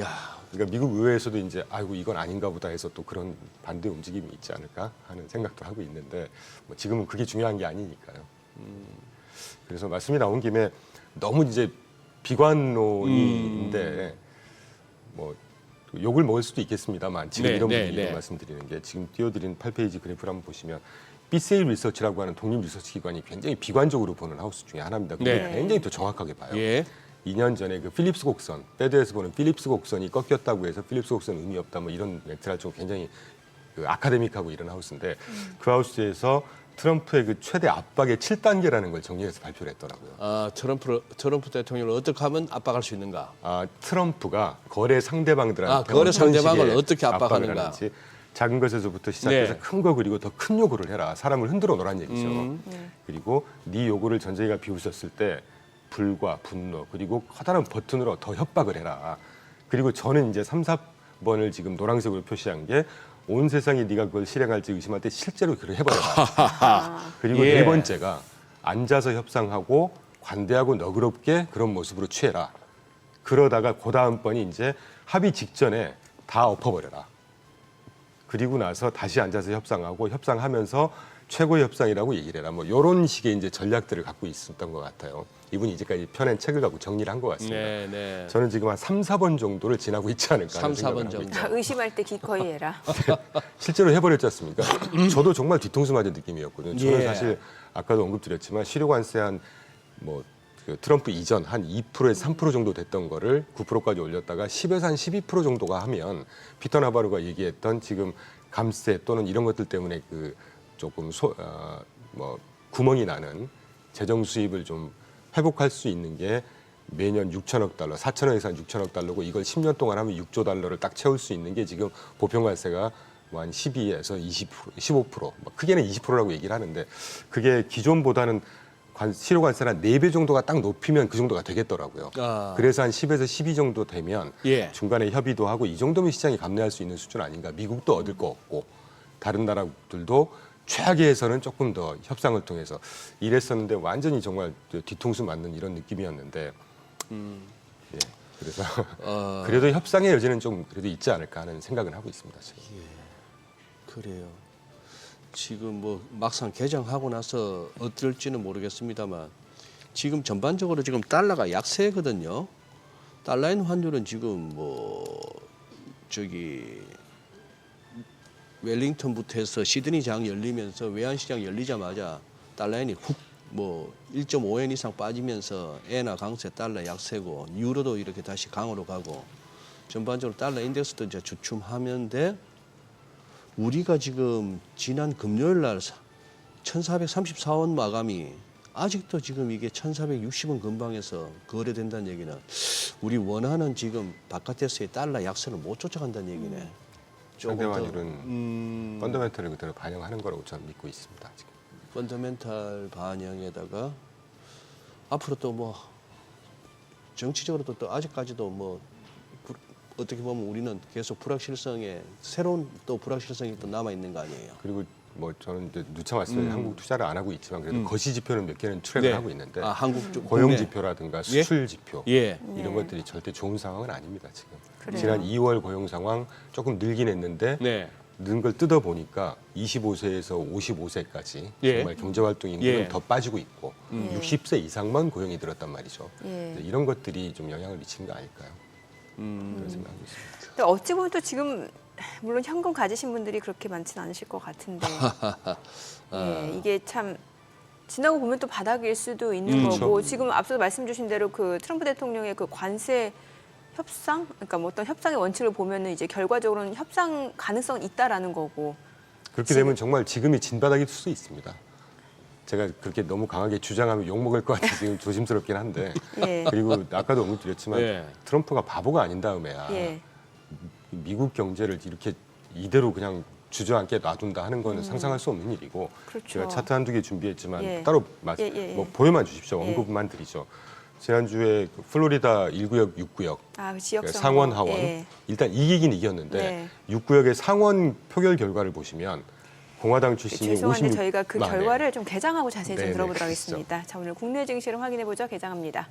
야, 그러니까 미국 의회에서도 이제 아이고 이건 아닌가 보다 해서 또 그런 반대 움직임이 있지 않을까 하는 생각도 하고 있는데 뭐 지금은 그게 중요한 게 아니니까요. 그래서 말씀이 나온 김에 너무 이제 비관론인데 뭐 욕을 먹을 수도 있겠습니다만 지금 네, 이런 네, 분위기로 네. 말씀드리는 게 지금 띄워드린 8페이지 그래프를 한번 보시면 삐세이 리서치라고 하는 독립 리서치 기관이 굉장히 비관적으로 보는 하우스 중에 하나입니다. 근데 네. 굉장히 더 정확하게 봐요. 예. 2년 전에 그 필립스 곡선, 패드에서 보는 필립스 곡선이 꺾였다고 해서 필립스 곡선 의미 없다 뭐 이런 멘트를 좀 굉장히 그 아카데믹하고 이런 하우스인데 그 하우스에서 트럼프의 그 최대 압박의 7단계라는 걸 정리해서 발표를 했더라고요. 아, 트럼프 대통령을 어떻게 하면 압박할 수 있는가? 아, 트럼프가 거래 상대방들한테 아, 거래 어떤 상대방을 식의 어떻게 압박하는가? 압박을 하는지 작은 것에서부터 시작해서 네. 큰 거 그리고 더 큰 요구를 해라. 사람을 흔들어 놓으란 얘기죠. 그리고 네 요구를 전쟁이가 비웃었을 때 불과 분노 그리고 커다란 버튼으로 더 협박을 해라. 그리고 저는 이제 3, 4번을 지금 노란색으로 표시한 게 온 세상이 네가 그걸 실행할지 의심할 때 실제로 그걸 해버려라. 그리고 예. 네 번째가 앉아서 협상하고 관대하고 너그럽게 그런 모습으로 취해라. 그러다가 그 다음 번이 이제 합의 직전에 다 엎어버려라. 그리고 나서 다시 앉아서 협상하고 협상하면서 최고의 협상이라고 얘기를 해라. 뭐 이런 식의 이제 전략들을 갖고 있었던 것 같아요. 이분이 이제까지 펴낸 책을 갖고 정리를 한 것 같습니다. 네, 네. 저는 지금 한 3, 4번 정도를 지나고 있지 않을까 하는 3, 4번 생각을 하고 정도. 있어요. 의심할 때 기꺼이 해라. 실제로 해버렸지 않습니까? 저도 정말 뒤통수 맞은 느낌이었거든요. 저는 예. 사실 아까도 언급드렸지만 실효관세 한뭐 그 트럼프 이전 한 2%에서 3% 정도 됐던 거를 9%까지 올렸다가 10에서 한 12% 정도가 하면 피터 나바로가 얘기했던 지금 감세 또는 이런 것들 때문에 그 조금 뭐 구멍이 나는 재정 수입을 좀 회복할 수 있는 게 매년 6천억 달러, 4천억에서 한 6천억 달러고 이걸 10년 동안 하면 6조 달러를 딱 채울 수 있는 게 지금 보편관세가 뭐 한 12에서 20%, 15%, 뭐 크게는 20%라고 얘기를 하는데 그게 기존보다는 실효관세를 한 4배 정도가 딱 높이면 그 정도가 되겠더라고요. 아. 그래서 한 10에서 12 정도 되면 예. 중간에 협의도 하고 이 정도면 시장이 감내할 수 있는 수준 아닌가. 미국도 얻을 거 없고 다른 나라들도 최악에서는 조금 더 협상을 통해서 이랬었는데 완전히 정말 뒤통수 맞는 이런 느낌이었는데 예, 그래서 그래도 협상의 여지는 좀 그래도 있지 않을까 하는 생각은 하고 있습니다. 지금. 그래요. 지금 뭐 막상 개정하고 나서 어떨지는 모르겠습니다만 지금 전반적으로 지금 달러가 약세거든요. 달러인 환율은 지금 뭐 저기 웰링턴부터 해서 시드니장 열리면서 외환시장 열리자마자 달러인이 훅 뭐 1.5엔 이상 빠지면서 엔화 강세, 달러 약세고 유로도 이렇게 다시 강으로 가고 전반적으로 달러 인덱스도 이제 주춤하면데 우리가 지금 지난 금요일 날 1434원 마감이 아직도 지금 이게 1460원 근방에서 거래된다는 얘기는 우리 원하는 지금 바깥에서의 달러 약세를 못 쫓아간다는 얘기네. 상대 조금 더, 환율은 펀더멘털을 그대로 반영하는 거라고 저는 믿고 있습니다. 지금. 펀더멘탈 반영에다가 앞으로 또 뭐 정치적으로도 또 아직까지도 뭐 어떻게 보면 우리는 계속 불확실성에 새로운 또 불확실성이 또 남아 있는 거 아니에요. 그리고 뭐 저는 이제 누차 말씀드린 한국 투자를 안 하고 있지만 그래도 거시 지표는 몇 개는 트랙을 네. 하고 있는데 아, 한국 쪽 고용 국내. 지표라든가 수출 지표 예. 이런 것들이 절대 좋은 상황은 아닙니다. 지금 그래요. 지난 2월 고용 상황 조금 늘긴 했는데 네. 는 걸 뜯어 보니까 25세에서 55세까지 예. 정말 경제 활동 인구는 예. 더 빠지고 있고 60세 이상만 고용이 늘었단 말이죠. 예. 이런 것들이 좀 영향을 미치는 거 아닐까요? 그런 생각하고 있습니다. 근데 어찌 보면 또 지금 물론 현금 가지신 분들이 그렇게 많지는 않으실 것 같은데 예, 이게 참 지나고 보면 또 바닥일 수도 있는 그렇죠. 거고 지금 앞서 말씀 주신 대로 그 트럼프 대통령의 그 관세 협상? 그러니까 뭐 어떤 협상의 원칙을 보면은 이제 결과적으로는 협상 가능성이 있다라는 거고. 그렇게 되면 정말 지금이 진바닥일 수 있습니다. 제가 그렇게 너무 강하게 주장하면 욕먹을 것 같아서 지금 조심스럽긴 한데 예. 그리고 아까도 언급드렸지만 예. 트럼프가 바보가 아닌 다음에야 예. 미국 경제를 이렇게 이대로 그냥 주저앉게 놔둔다 하는 거는 상상할 수 없는 일이고 그렇죠. 제가 차트 한두 개 준비했지만 예. 따로 예. 보여만 주십시오. 예. 언급만 드리죠. 지난주에 그 플로리다 1구역, 6구역 아, 그 지역 선거. 상원 하원 예. 일단 이기긴 이겼는데 네. 6구역의 상원 표결 결과를 보시면 공화당 출신이 죄송한데 56. 저희가 그 네. 결과를 좀 개장하고 자세히 좀 네, 들어보도록 네, 하겠습니다. 자, 오늘 국내 증시를 확인해 보죠. 개장합니다.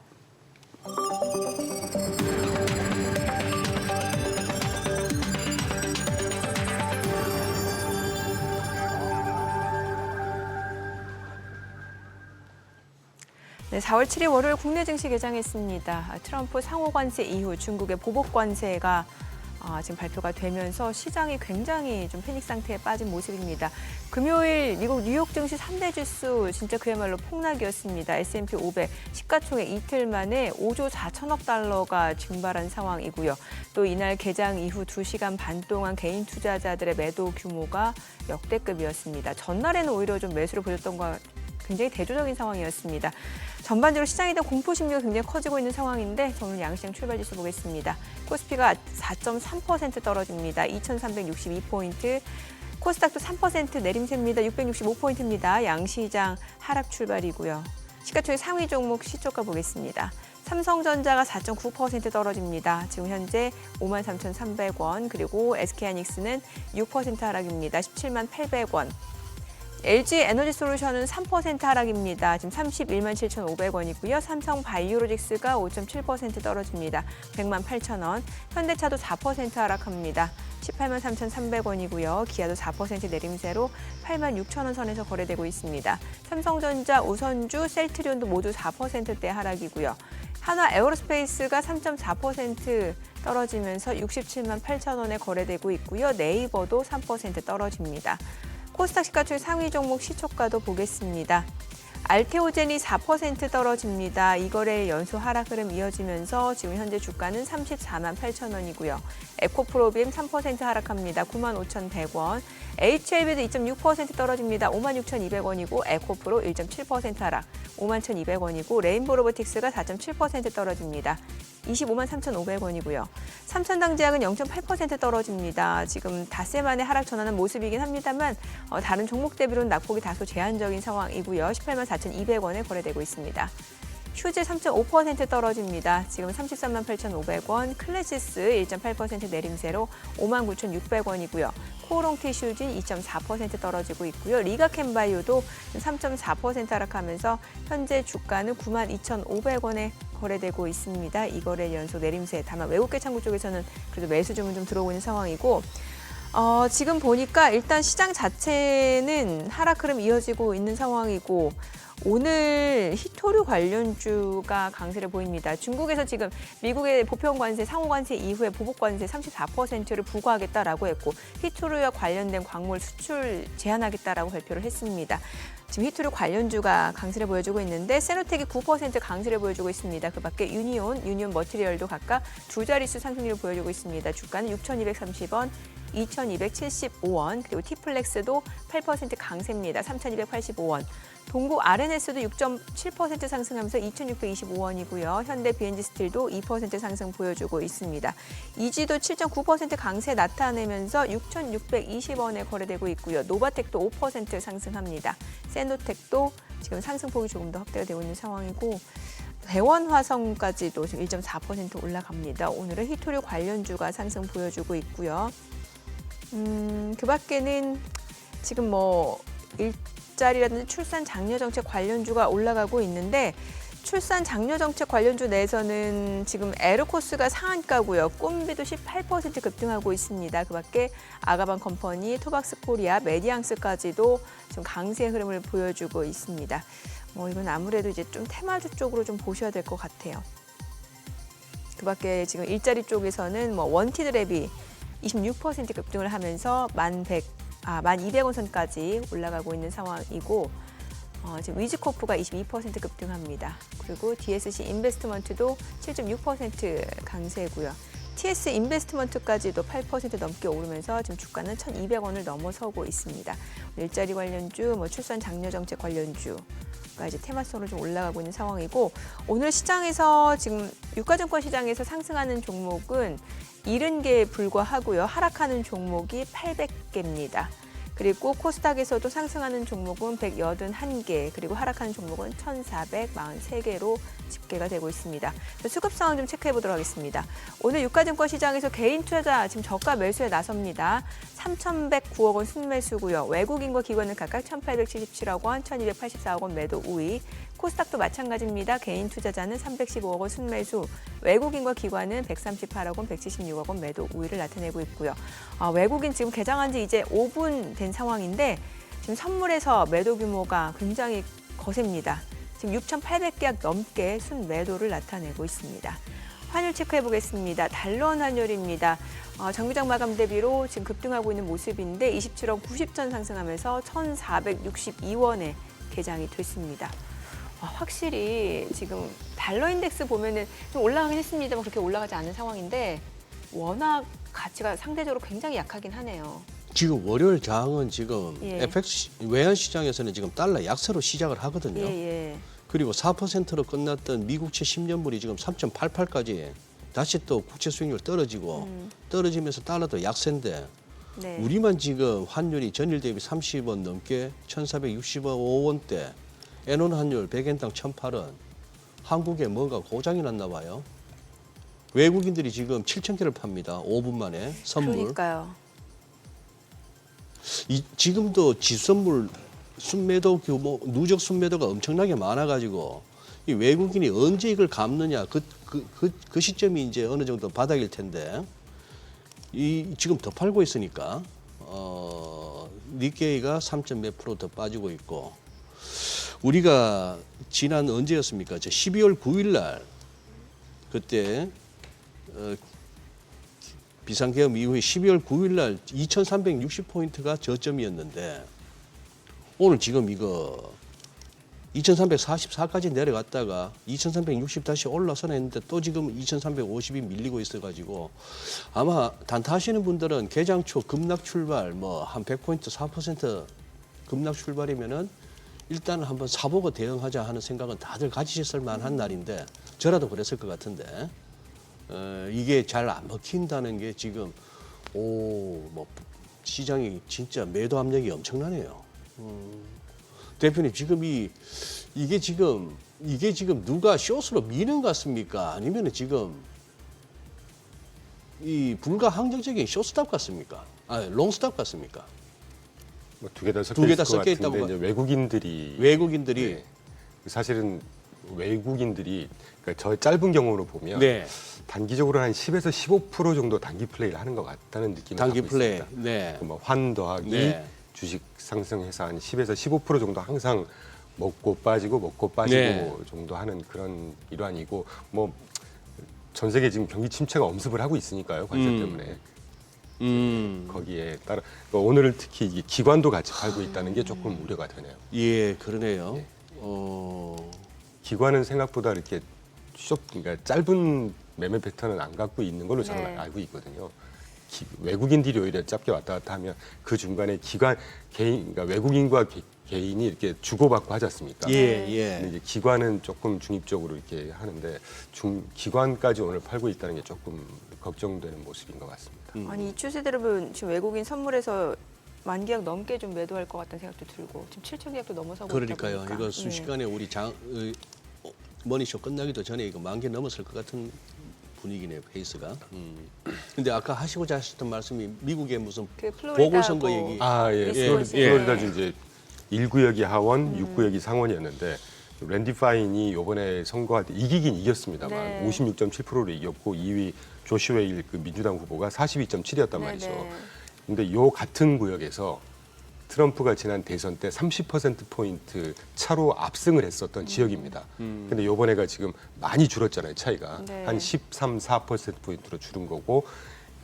네, 4월 7일 월요일 국내 증시 개장했습니다. 트럼프 상호 관세 이후 중국의 보복 관세가 지금 발표가 되면서 시장이 굉장히 좀 패닉 상태에 빠진 모습입니다. 금요일 미국 뉴욕 증시 3대 지수 진짜 그야말로 폭락이었습니다. S&P 500 시가총액 이틀 만에 5조 4천억 달러가 증발한 상황이고요. 또 이날 개장 이후 2시간 반 동안 개인 투자자들의 매도 규모가 역대급이었습니다. 전날에는 오히려 좀 매수를 보였던 것 굉장히 대조적인 상황이었습니다. 전반적으로 시장에 대한 공포심리가 굉장히 커지고 있는 상황인데 오늘 양시장 출발지수 보겠습니다. 코스피가 4.3% 떨어집니다. 2,362포인트. 코스닥도 3% 내림세입니다. 665포인트입니다. 양시장 하락 출발이고요. 시가총액 상위 종목 시초가 보겠습니다. 삼성전자가 4.9% 떨어집니다. 지금 현재 53,300원, 그리고 SK하이닉스는 6% 하락입니다. 17만 800원. LG 에너지솔루션은 3% 하락입니다. 지금 31만 7,500원이고요. 삼성 바이오로직스가 5.7% 떨어집니다. 100만 8천원. 현대차도 4% 하락합니다. 18만 3,300원이고요. 기아도 4% 내림세로 8만 6천원 선에서 거래되고 있습니다. 삼성전자, 우선주, 셀트리온도 모두 4%대 하락이고요. 한화 에어로스페이스가 3.4% 떨어지면서 67만 8천원에 거래되고 있고요. 네이버도 3% 떨어집니다. 코스닥 시가총액 상위 종목 시초가도 보겠습니다. 알테오젠이 4% 떨어집니다. 이거래일 연소 하락 흐름 이어지면서 지금 현재 주가는 34만 8천원이고요. 에코프로비엠 3% 하락합니다. 9만 5,100원. HLB도 2.6% 떨어집니다. 5만 6,200원이고 에코프로 1.7% 하락. 5만 1,200원이고 레인보로보틱스가 4.7% 떨어집니다. 25만 3,500원이고요. 삼천당제약은 0.8% 떨어집니다. 지금 닷새 만에 하락 전환한 모습이긴 합니다만 다른 종목 대비로는 낙폭이 다소 제한적인 상황이고요. 18만 4,200원에 거래되고 있습니다. 휴지 3.5% 떨어집니다. 지금 33만 8,500원, 클래시스 1.8% 내림세로 5만 9,600원이고요. 코오롱티슈진 2.4% 떨어지고 있고요. 리가캔바이오도 3.4% 하락하면서 현재 주가는 9만 2,500원에 거래되고 있습니다. 이거래 연속 내림세. 다만 외국계 창구 쪽에서는 그래도 매수 주문 좀 들어오고 있는 상황이고 지금 보니까 일단 시장 자체는 하락 흐름 이어지고 있는 상황이고 오늘 히토류 관련주가 강세를 보입니다. 중국에서 지금 미국의 보편 관세, 상호 관세 이후에 보복 관세 34%를 부과하겠다라고 했고 히토류와 관련된 광물 수출 제한하겠다라고 발표를 했습니다. 지금 히토류 관련주가 강세를 보여주고 있는데 세노텍이 9% 강세를 보여주고 있습니다. 그밖에 유니온 머티리얼도 각각 두 자릿수 상승률을 보여주고 있습니다. 주가는 6,230원, 2,275원, 그리고 티플렉스도 8% 강세입니다. 3,285원. 동국 RNS도 6.7% 상승하면서 2,625원이고요. 현대 BNG 스틸도 2% 상승 보여주고 있습니다. 이지도 7.9% 강세 나타내면서 6,620원에 거래되고 있고요. 노바텍도 5% 상승합니다. 세노텍도 지금 상승폭이 조금 더 확대가 되고 있는 상황이고 대원화성까지도 지금 1.4% 올라갑니다. 오늘은 히토류 관련주가 상승 보여주고 있고요. 그 밖에는 지금 일자리라든지 출산 장려 정책 관련주가 올라가고 있는데 출산 장려 정책 관련주 내에서는 지금 에르코스가 상한가고요. 꿈비도 18% 급등하고 있습니다. 그밖에 아가방 컴퍼니, 토박스 코리아, 메디앙스까지도 좀 강세 흐름을 보여주고 있습니다. 이건 아무래도 이제 좀 테마주 쪽으로 좀 보셔야 될 것 같아요. 그밖에 지금 일자리 쪽에서는 원티드랩이 26% 급등을 하면서 1,200원 선까지 올라가고 있는 상황이고 지금 위즈코프가 22% 급등합니다. 그리고 DSC 인베스트먼트도 7.6% 강세고요. TS 인베스트먼트까지도 8% 넘게 오르면서 지금 주가는 1,200원을 넘어서고 있습니다. 일자리 관련주, 출산 장려 정책 관련주가 이제 테마성으로 좀 올라가고 있는 상황이고, 오늘 시장에서 지금 유가증권 시장에서 상승하는 종목은 70개에 불과하고요. 하락하는 종목이 800개입니다. 그리고 코스닥에서도 상승하는 종목은 181개, 그리고 하락하는 종목은 1,443개로 집계가 되고 있습니다. 수급 상황 좀 체크해 보도록 하겠습니다. 오늘 유가증권 시장에서 개인 투자자 지금 저가 매수에 나섭니다. 3,109억 원 순매수고요. 외국인과 기관은 각각 1,877억 원, 1,284억 원 매도 우위. 코스닥도 마찬가지입니다. 개인 투자자는 315억 원 순매수, 외국인과 기관은 138억 원, 176억 원 매도 우위를 나타내고 있고요. 외국인 지금 개장한 지 이제 5분 된 상황인데 지금 선물에서 매도 규모가 굉장히 거셉니다. 지금 6,800계약 넘게 순매도를 나타내고 있습니다. 환율 체크해 보겠습니다. 달러원 환율입니다. 정기장 마감 대비로 지금 급등하고 있는 모습인데 27원 90전 상승하면서 1,462원에 개장이 됐습니다. 확실히 지금 달러 인덱스 보면은 좀 올라가긴 했습니다만 그렇게 올라가지 않은 상황인데 워낙 가치가 상대적으로 굉장히 약하긴 하네요. 지금 월요일 장은 지금 예. FX 외환 시장에서는 지금 달러 약세로 시작을 하거든요. 예. 그리고 4%로 끝났던 미국채 10년물이 지금 3.88까지 다시 또 국채 수익률 떨어지고 떨어지면서 달러도 약세인데 네. 우리만 지금 환율이 전일 대비 30원 넘게 1,465원대, 엔원 환율 100엔당 1,008원. 한국에 뭔가 고장이 났나 봐요. 외국인들이 지금 7,000개를 팝니다. 5분 만에 선물. 그러니까요. 지금도 지선물 순매도 규모, 누적 순매도가 엄청나게 많아가지고 이 외국인이 언제 이걸 갚느냐 그 시점이 이제 어느 정도 바닥일 텐데 지금 더 팔고 있으니까 니케이가 3.몇 % 더 빠지고 있고 우리가 지난 언제였습니까? 12월 9일 날 그때 비상계엄 이후에 12월 9일 날 2,360포인트가 저점이었는데 오늘 지금 이거 2,344까지 내려갔다가 2,360 다시 올라서는 했는데 또 지금 2,350이 밀리고 있어가지고 아마 단타하시는 분들은 개장 초 급락 출발 뭐 한 100포인트 4% 급락 출발이면은 일단 한번 사보고 대응하자 하는 생각은 다들 가지셨을 만한 날인데 저라도 그랬을 것 같은데 이게 잘 안 먹힌다는 게 지금 뭐 시장이 진짜 매도 압력이 엄청나네요. 대표님 지금 이게 지금 누가 숏으로 미는 것 같습니까? 아니면은 지금 이 불가항력적인 숏스탑 같습니까? 롱스탑 같습니까? 뭐 두 개 다 두개 다 섞여 섞여 있을 것 같은데 이제 외국인들이 네. 사실은 외국인들이 그러니까 저 짧은 경우로 보면 네. 단기적으로 한 10에서 15% 정도 단기 플레이를 하는 것 같다는 느낌을 단기 갖고 플레이. 있습니다. 네. 환 더하기 네. 주식 상승해서 한 10에서 15% 정도 항상 먹고 빠지고 네. 정도 하는 그런 일환이고 뭐 전 세계 지금 경기 침체가 엄습을 하고 있으니까요 관세 때문에 거기에 따라 오늘은 특히 이 기관도 같이 팔고 있다는 게 조금 우려가 되네요. 예, 그러네요. 예. 기관은 생각보다 이렇게 그러니까 짧은 매매 패턴은 안 갖고 있는 걸로 저는 네. 알고 있거든요. 외국인들이 오히려 짧게 왔다 갔다 하면 그 중간에 그러니까 외국인과 개인이 이렇게 주고받고 하지 않습니까? 예. 근데 이제 기관은 조금 중립적으로 이렇게 하는데 기관까지 오늘 팔고 있다는 게 조금 걱정되는 모습인 것 같습니다. 아니 이 추세대로 지금 외국인 선물에서 만 계약 넘게 좀 매도할 것 같다는 생각도 들고 지금 7천 계약도 넘어서고 그러니까요. 있다 보니까. 이거 순식간에 우리 머니쇼 끝나기도 전에 이거 10,000개 넘었을 것 같은 분위기네요, 페이스가. 근데 아까 하시고자 하셨던 말씀이 미국의 무슨 그 플로리다하고 보궐선거 얘기. 위스콘신. 플로리다주 이제 1구역이 하원, 6구역이 상원이었는데 랜디 파인이 이번에 선거할 때 이기긴 이겼습니다만 네. 56.7%로 이겼고 2위 조시 웨일 그 민주당 후보가 42.7이었단 말이죠. 네. 근데 요 같은 구역에서 트럼프가 지난 대선 때 30%포인트 차로 압승을 했었던 지역입니다. 근데 요번에가 지금 많이 줄었잖아요, 차이가. 네. 한 13, 4%포인트로 줄은 거고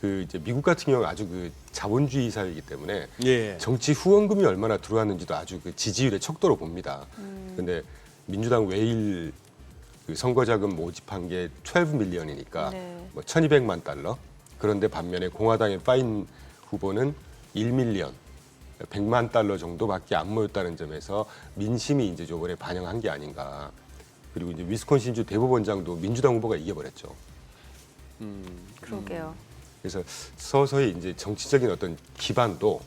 그 이제 미국 같은 경우 아주 그 자본주의 사회이기 때문에 예. 정치 후원금이 얼마나 들어왔는지도 아주 그 지지율의 척도로 봅니다. 근데 민주당 외일 그 선거자금 모집한 게 12 밀리언이니까 네. 뭐 1,200만 달러. 그런데 반면에 공화당의 파인 후보는 1밀리언, 100만 달러 정도밖에 안 모였다는 점에서 민심이 이제 저번에 반영한 게 아닌가. 그리고 이제 위스콘신주 대법원장도 민주당 후보가 이겨버렸죠. 그러게요. 그래서 서서히 이제 정치적인 어떤 기반도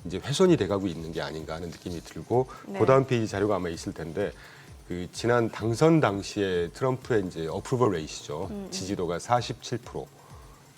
이제 훼손이 돼가고 있는 게 아닌가 하는 느낌이 들고 네. 그다음 페이지 자료가 아마 있을 텐데 그 지난 당선 당시에 트럼프의 이제 어프로벌 레이시죠. 지지도가 47%.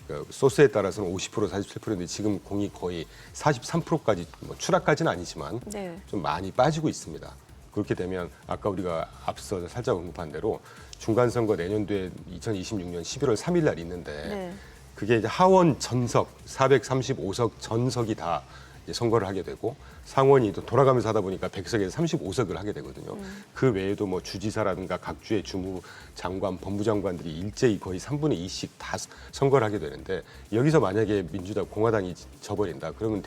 그러니까 소스에 따라서는 50%, 47%인데 지금 공이 거의 43%까지 뭐 추락까지는 아니지만 네. 좀 많이 빠지고 있습니다. 그렇게 되면 아까 우리가 앞서 살짝 언급한 대로 중간 선거 내년도에 2026년 11월 3일 날 있는데 네. 그게 이제 하원 전석 435석 전석이 다 이제 선거를 하게 되고 상원이 또 돌아가면서 하다 보니까 100석에서 35석을 하게 되거든요. 그 외에도 뭐 주지사라든가 각 주의 주무 장관, 법무장관들이 일제히 거의 3분의 2씩 다 선거를 하게 되는데 여기서 만약에 민주당, 공화당이 져버린다 그러면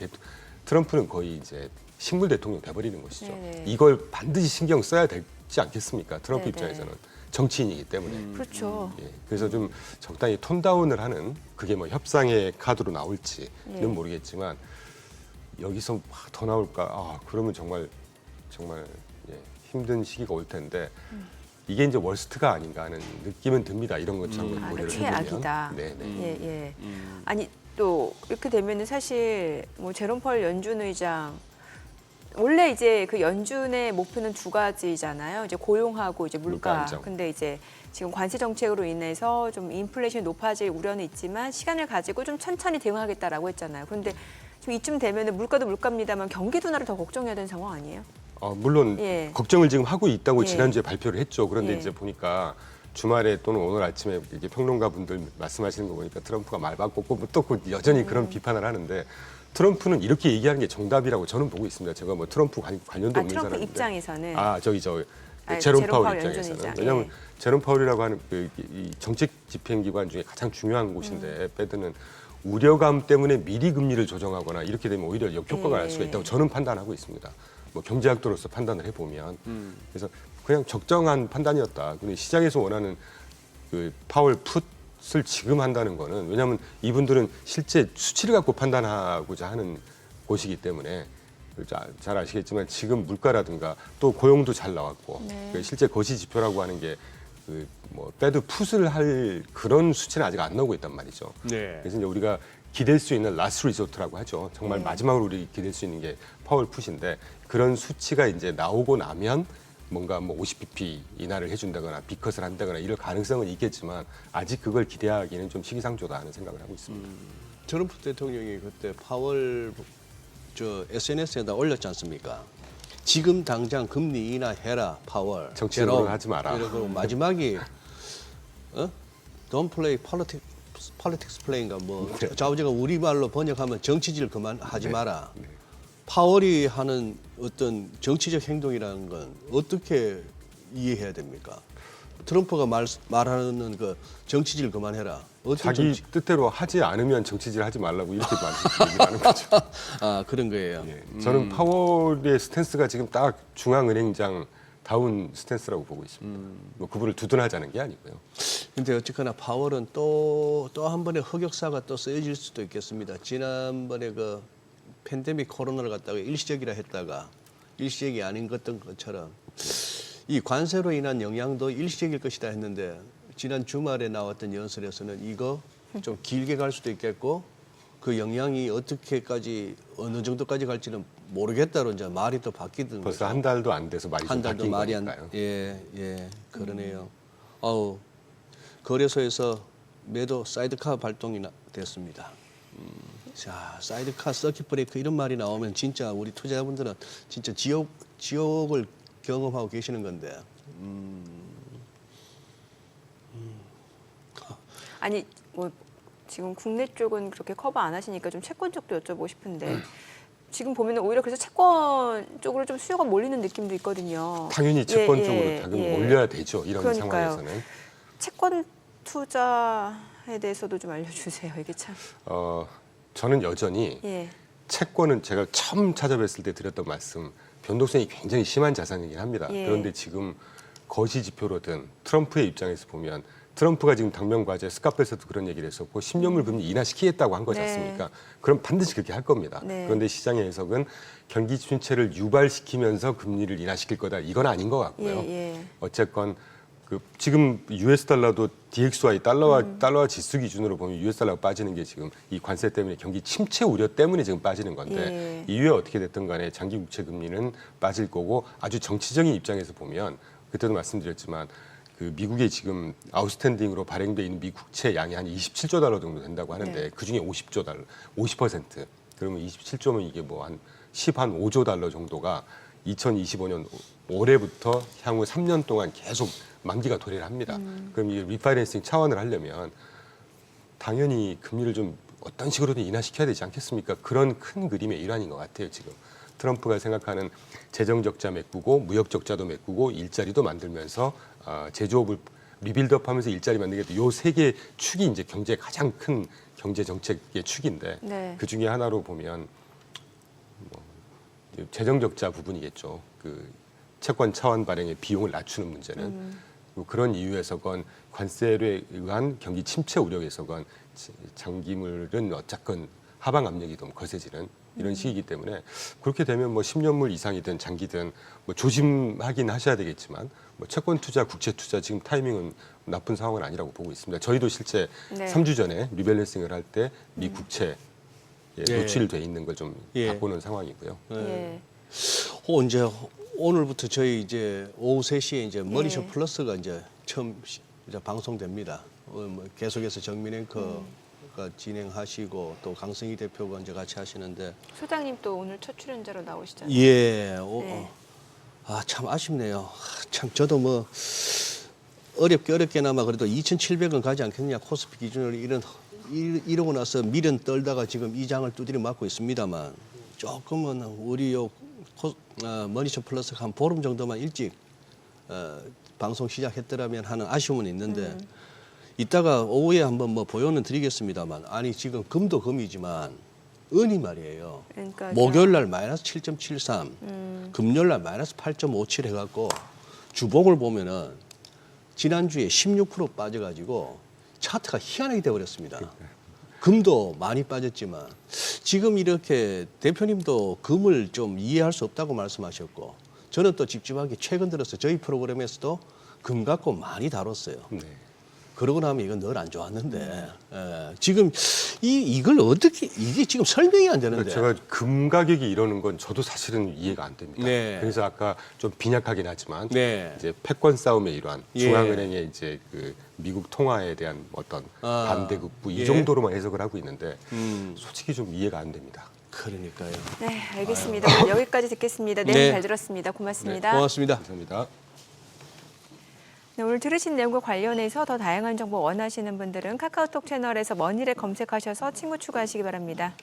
트럼프는 거의 이제 식물 대통령 돼버리는 것이죠. 네네. 이걸 반드시 신경 써야 되지 않겠습니까? 트럼프 네네. 입장에서는 정치인이기 때문에. 그렇죠. 예, 그래서 좀 적당히 톤다운을 하는 그게 뭐 협상의 카드로 나올지는 예. 모르겠지만 여기서 더 나올까? 그러면 정말 예, 힘든 시기가 올 텐데 이게 이제 월스트가 아닌가 하는 느낌은 듭니다. 이런 것처럼 고려를 최악이다. 해보면. 네, 네. 예, 예. 아니 또 이렇게 되면은 사실 뭐 제롬 펄 연준 의장 원래 이제 그 연준의 목표는 두 가지잖아요. 이제 고용하고 이제 물가 물가. 안정. 근데 이제 지금 관세 정책으로 인해서 좀 인플레이션이 높아질 우려는 있지만 시간을 가지고 좀 천천히 대응하겠다라고 했잖아요. 그런데 지금 이쯤 되면은 물가도 물가입니다만 경기 둔화를 더 걱정해야 되는 상황 아니에요? 물론 예. 걱정을 지금 하고 있다고 예. 지난주에 발표를 했죠. 그런데 예. 이제 보니까 주말에 또는 오늘 아침에 이게 평론가 분들 말씀하시는 거 보니까 트럼프가 말 바꿨고 또 여전히 그런 비판을 하는데 트럼프는 이렇게 얘기하는 게 정답이라고 저는 보고 있습니다. 제가 뭐 트럼프 관련도 없는 트럼프 사람인데. 입장에서는 제롬 제롬 파월 파월 입장에서는 연준 의장. 왜냐하면 예. 제롬 파월이라고 하는 이 정책 집행기관 중에 가장 중요한 곳인데 페드는 우려감 때문에 미리 금리를 조정하거나 이렇게 되면 오히려 역효과가 날 수가 있다고 저는 판단하고 있습니다. 뭐 경제학도로서 판단을 해보면 그래서 그냥 적정한 판단이었다. 근데 시장에서 원하는 그 파월 풋을 지금 한다는 거는 왜냐하면 이분들은 실제 수치를 갖고 판단하고자 하는 곳이기 때문에 잘 아시겠지만 지금 물가라든가 또 고용도 잘 나왔고 네. 그 실제 거시 지표라고 하는 게 그 뭐 페드 풋을 할 그런 수치는 아직 안 나오고 있단 말이죠. 네. 그래서 이제 우리가 기댈 수 있는 라스트 리소트라고 하죠. 정말 네. 마지막으로 우리 기댈 수 있는 게 파월 풋인데 그런 수치가 이제 나오고 나면 뭔가 뭐 50bp 인하를 해준다거나 비컷을 한다거나 이럴 가능성은 있겠지만 아직 그걸 기대하기는 좀 시기상조다 하는 생각을 하고 있습니다. 트럼프 대통령이 그때 파월 SNS에다 올렸지 않습니까? 지금 당장 금리 인하해라 파월. 정치적으로 제롬. 하지 마라. 그리고 마지막이 Don't play politics play인가 뭐 네. 좌우지가 우리말로 번역하면 정치질 그만하지 네. 마라. 파월이 하는 어떤 정치적 행동이라는 건 어떻게 이해해야 됩니까? 트럼프가 말하는 그 정치질 그만해라. 어떤 자기 뜻대로 하지 않으면 정치질 하지 말라고 이렇게 얘기를 하는 거죠. 아 그런 거예요. 예. 저는 파월의 스탠스가 지금 딱 중앙은행장 다운 스탠스라고 보고 있습니다. 뭐 그분을 두둔하자는 게 아니고요. 근데 어쨌거나 파월은 또 한 번의 흑역사가 또 쓰여질 수도 있겠습니다. 지난번에 그 팬데믹 코로나를 갖다가 일시적이라 했다가 일시적이 아닌 것처럼 이 관세로 인한 영향도 일시적일 것이다 했는데 지난 주말에 나왔던 연설에서는 이거 좀 길게 갈 수도 있겠고 그 영향이 어떻게까지 어느 정도까지 갈지는 모르겠다로 이제 말이 또 바뀌던 벌써 거죠. 한 달도 안 돼서 말이 좀 한 달도 바뀐 말이 거니까요. 예, 그러네요. 아우 거래소에서 매도 사이드카 발동이 됐습니다. 자, 사이드카 서킷 브레이크 이런 말이 나오면 진짜 우리 투자자분들은 진짜 지옥을 경험하고 계시는 건데. 아니 뭐 지금 국내 쪽은 그렇게 커버 안 하시니까 좀 채권 쪽도 여쭤보고 싶은데 지금 보면은 오히려 그래서 채권 쪽으로 좀 수요가 몰리는 느낌도 있거든요. 당연히 채권 예, 쪽으로 예, 당연히 예. 올려야 되죠. 이런 그러니까요. 상황에서는. 채권 투자에 대해서도 좀 알려주세요. 이게 참. 저는 여전히 예. 채권은 제가 처음 찾아뵀을 때 드렸던 말씀, 변동성이 굉장히 심한 자산이긴 합니다. 예. 그런데 지금 거시 지표로든 트럼프의 입장에서 보면 트럼프가 지금 당면과제 스카펠에서도 그런 얘기를 했었고 10년물 금리 인하시키겠다고 한 거지 네. 않습니까? 그럼 반드시 그렇게 할 겁니다. 네. 그런데 시장의 해석은 경기 침체를 유발시키면서 금리를 인하시킬 거다. 이건 아닌 것 같고요. 예. 어쨌건 지금 US 달러도 DXY 달러와 지수 기준으로 보면 US 달러가 빠지는 게 지금 이 관세 때문에 경기 침체 우려 때문에 지금 빠지는 건데 이후에 어떻게 됐든 간에 장기 국채 금리는 빠질 거고 아주 정치적인 입장에서 보면 그때도 말씀드렸지만 그 미국에 지금 아웃스탠딩으로 발행돼 있는 미 국채 양이 한 27조 달러 정도 된다고 하는데 네. 그 중에 50조 달러, 50% 그러면 27조면 이게 뭐 한 5조 달러 정도가 2025년 올해부터 향후 3년 동안 계속 만기가 도래를 합니다. 그럼 이 리파이낸싱 차원을 하려면 당연히 금리를 좀 어떤 식으로든 인하시켜야 되지 않겠습니까? 그런 큰 그림의 일환인 것 같아요, 지금. 트럼프가 생각하는 재정 적자 메꾸고 무역 적자도 메꾸고 일자리도 만들면서 제조업을 리빌드업하면서 일자리 만들겠다. 요 세 개의 축이 이제 경제의 가장 큰 경제 정책의 축인데 네. 그 중에 하나로 보면 재정 적자 부분이겠죠. 그 채권 차원 발행의 비용을 낮추는 문제는 그런 이유에서건 관세에 의한 경기 침체 우려에서건 장기물은 어쨌건 하방 압력이 좀 거세지는 이런 시기이기 때문에 그렇게 되면 뭐 10년물 이상이든 장기든 뭐 조심하긴 하셔야 되겠지만 뭐 채권 투자, 국채 투자 지금 타이밍은 나쁜 상황은 아니라고 보고 있습니다. 저희도 실제 네. 3주 전에 리밸런싱을 할 때 미 국채에 예. 노출돼 있는 걸 좀 예. 바꾸는 상황이고요. 예. 이제 오늘부터 저희 이제 오후 3시에 이제 머니쇼 예. 플러스가 이제 처음 이제 방송됩니다. 뭐 계속해서 정민 앵커가 진행하시고 또 강승희 대표가 이제 같이 하시는데 소장님 또 오늘 첫 출연자로 나오시잖아요. 예. 네. 참 아쉽네요. 참 저도 뭐 어렵게나마 그래도 2,700원 가지 않겠느냐 코스피 기준으로 이러고 나서 미련 떨다가 지금 이 장을 두드려 맞고 있습니다만 조금은 우리 머니쇼 플러스가 한 보름 정도만 일찍 방송 시작했더라면 하는 아쉬움은 있는데 이따가 오후에 한번 뭐 보여는 드리겠습니다만 아니 지금 금도 금이지만 은이 말이에요. 그러니까 목요일 날 마이너스 7.73, 금요일 날 마이너스 8.57 해갖고 주봉을 보면은 지난주에 16% 빠져가지고 차트가 희한하게 돼버렸습니다. 금도 많이 빠졌지만 지금 이렇게 대표님도 금을 좀 이해할 수 없다고 말씀하셨고 저는 또 집집하게 최근 들어서 저희 프로그램에서도 금 갖고 많이 다뤘어요. 네. 그러고 나면 이건 늘 안 좋았는데 지금 이걸 어떻게 이게 지금 설명이 안 되는데 제가 금 가격이 이러는 건 저도 사실은 이해가 안 됩니다. 네. 그래서 아까 좀 빈약하긴 하지만 네. 이제 패권 싸움의 일환, 예. 중앙은행의 이제 그 미국 통화에 대한 어떤 반대급부 이 예. 정도로만 해석을 하고 있는데 솔직히 좀 이해가 안 됩니다. 그러니까요. 네, 알겠습니다. 오늘 여기까지 듣겠습니다. 내용 네. 잘 들었습니다. 고맙습니다. 고맙습니다. 감사합니다. 네, 오늘 들으신 내용과 관련해서 더 다양한 정보 원하시는 분들은 카카오톡 채널에서 머니를 검색하셔서 친구 추가하시기 바랍니다.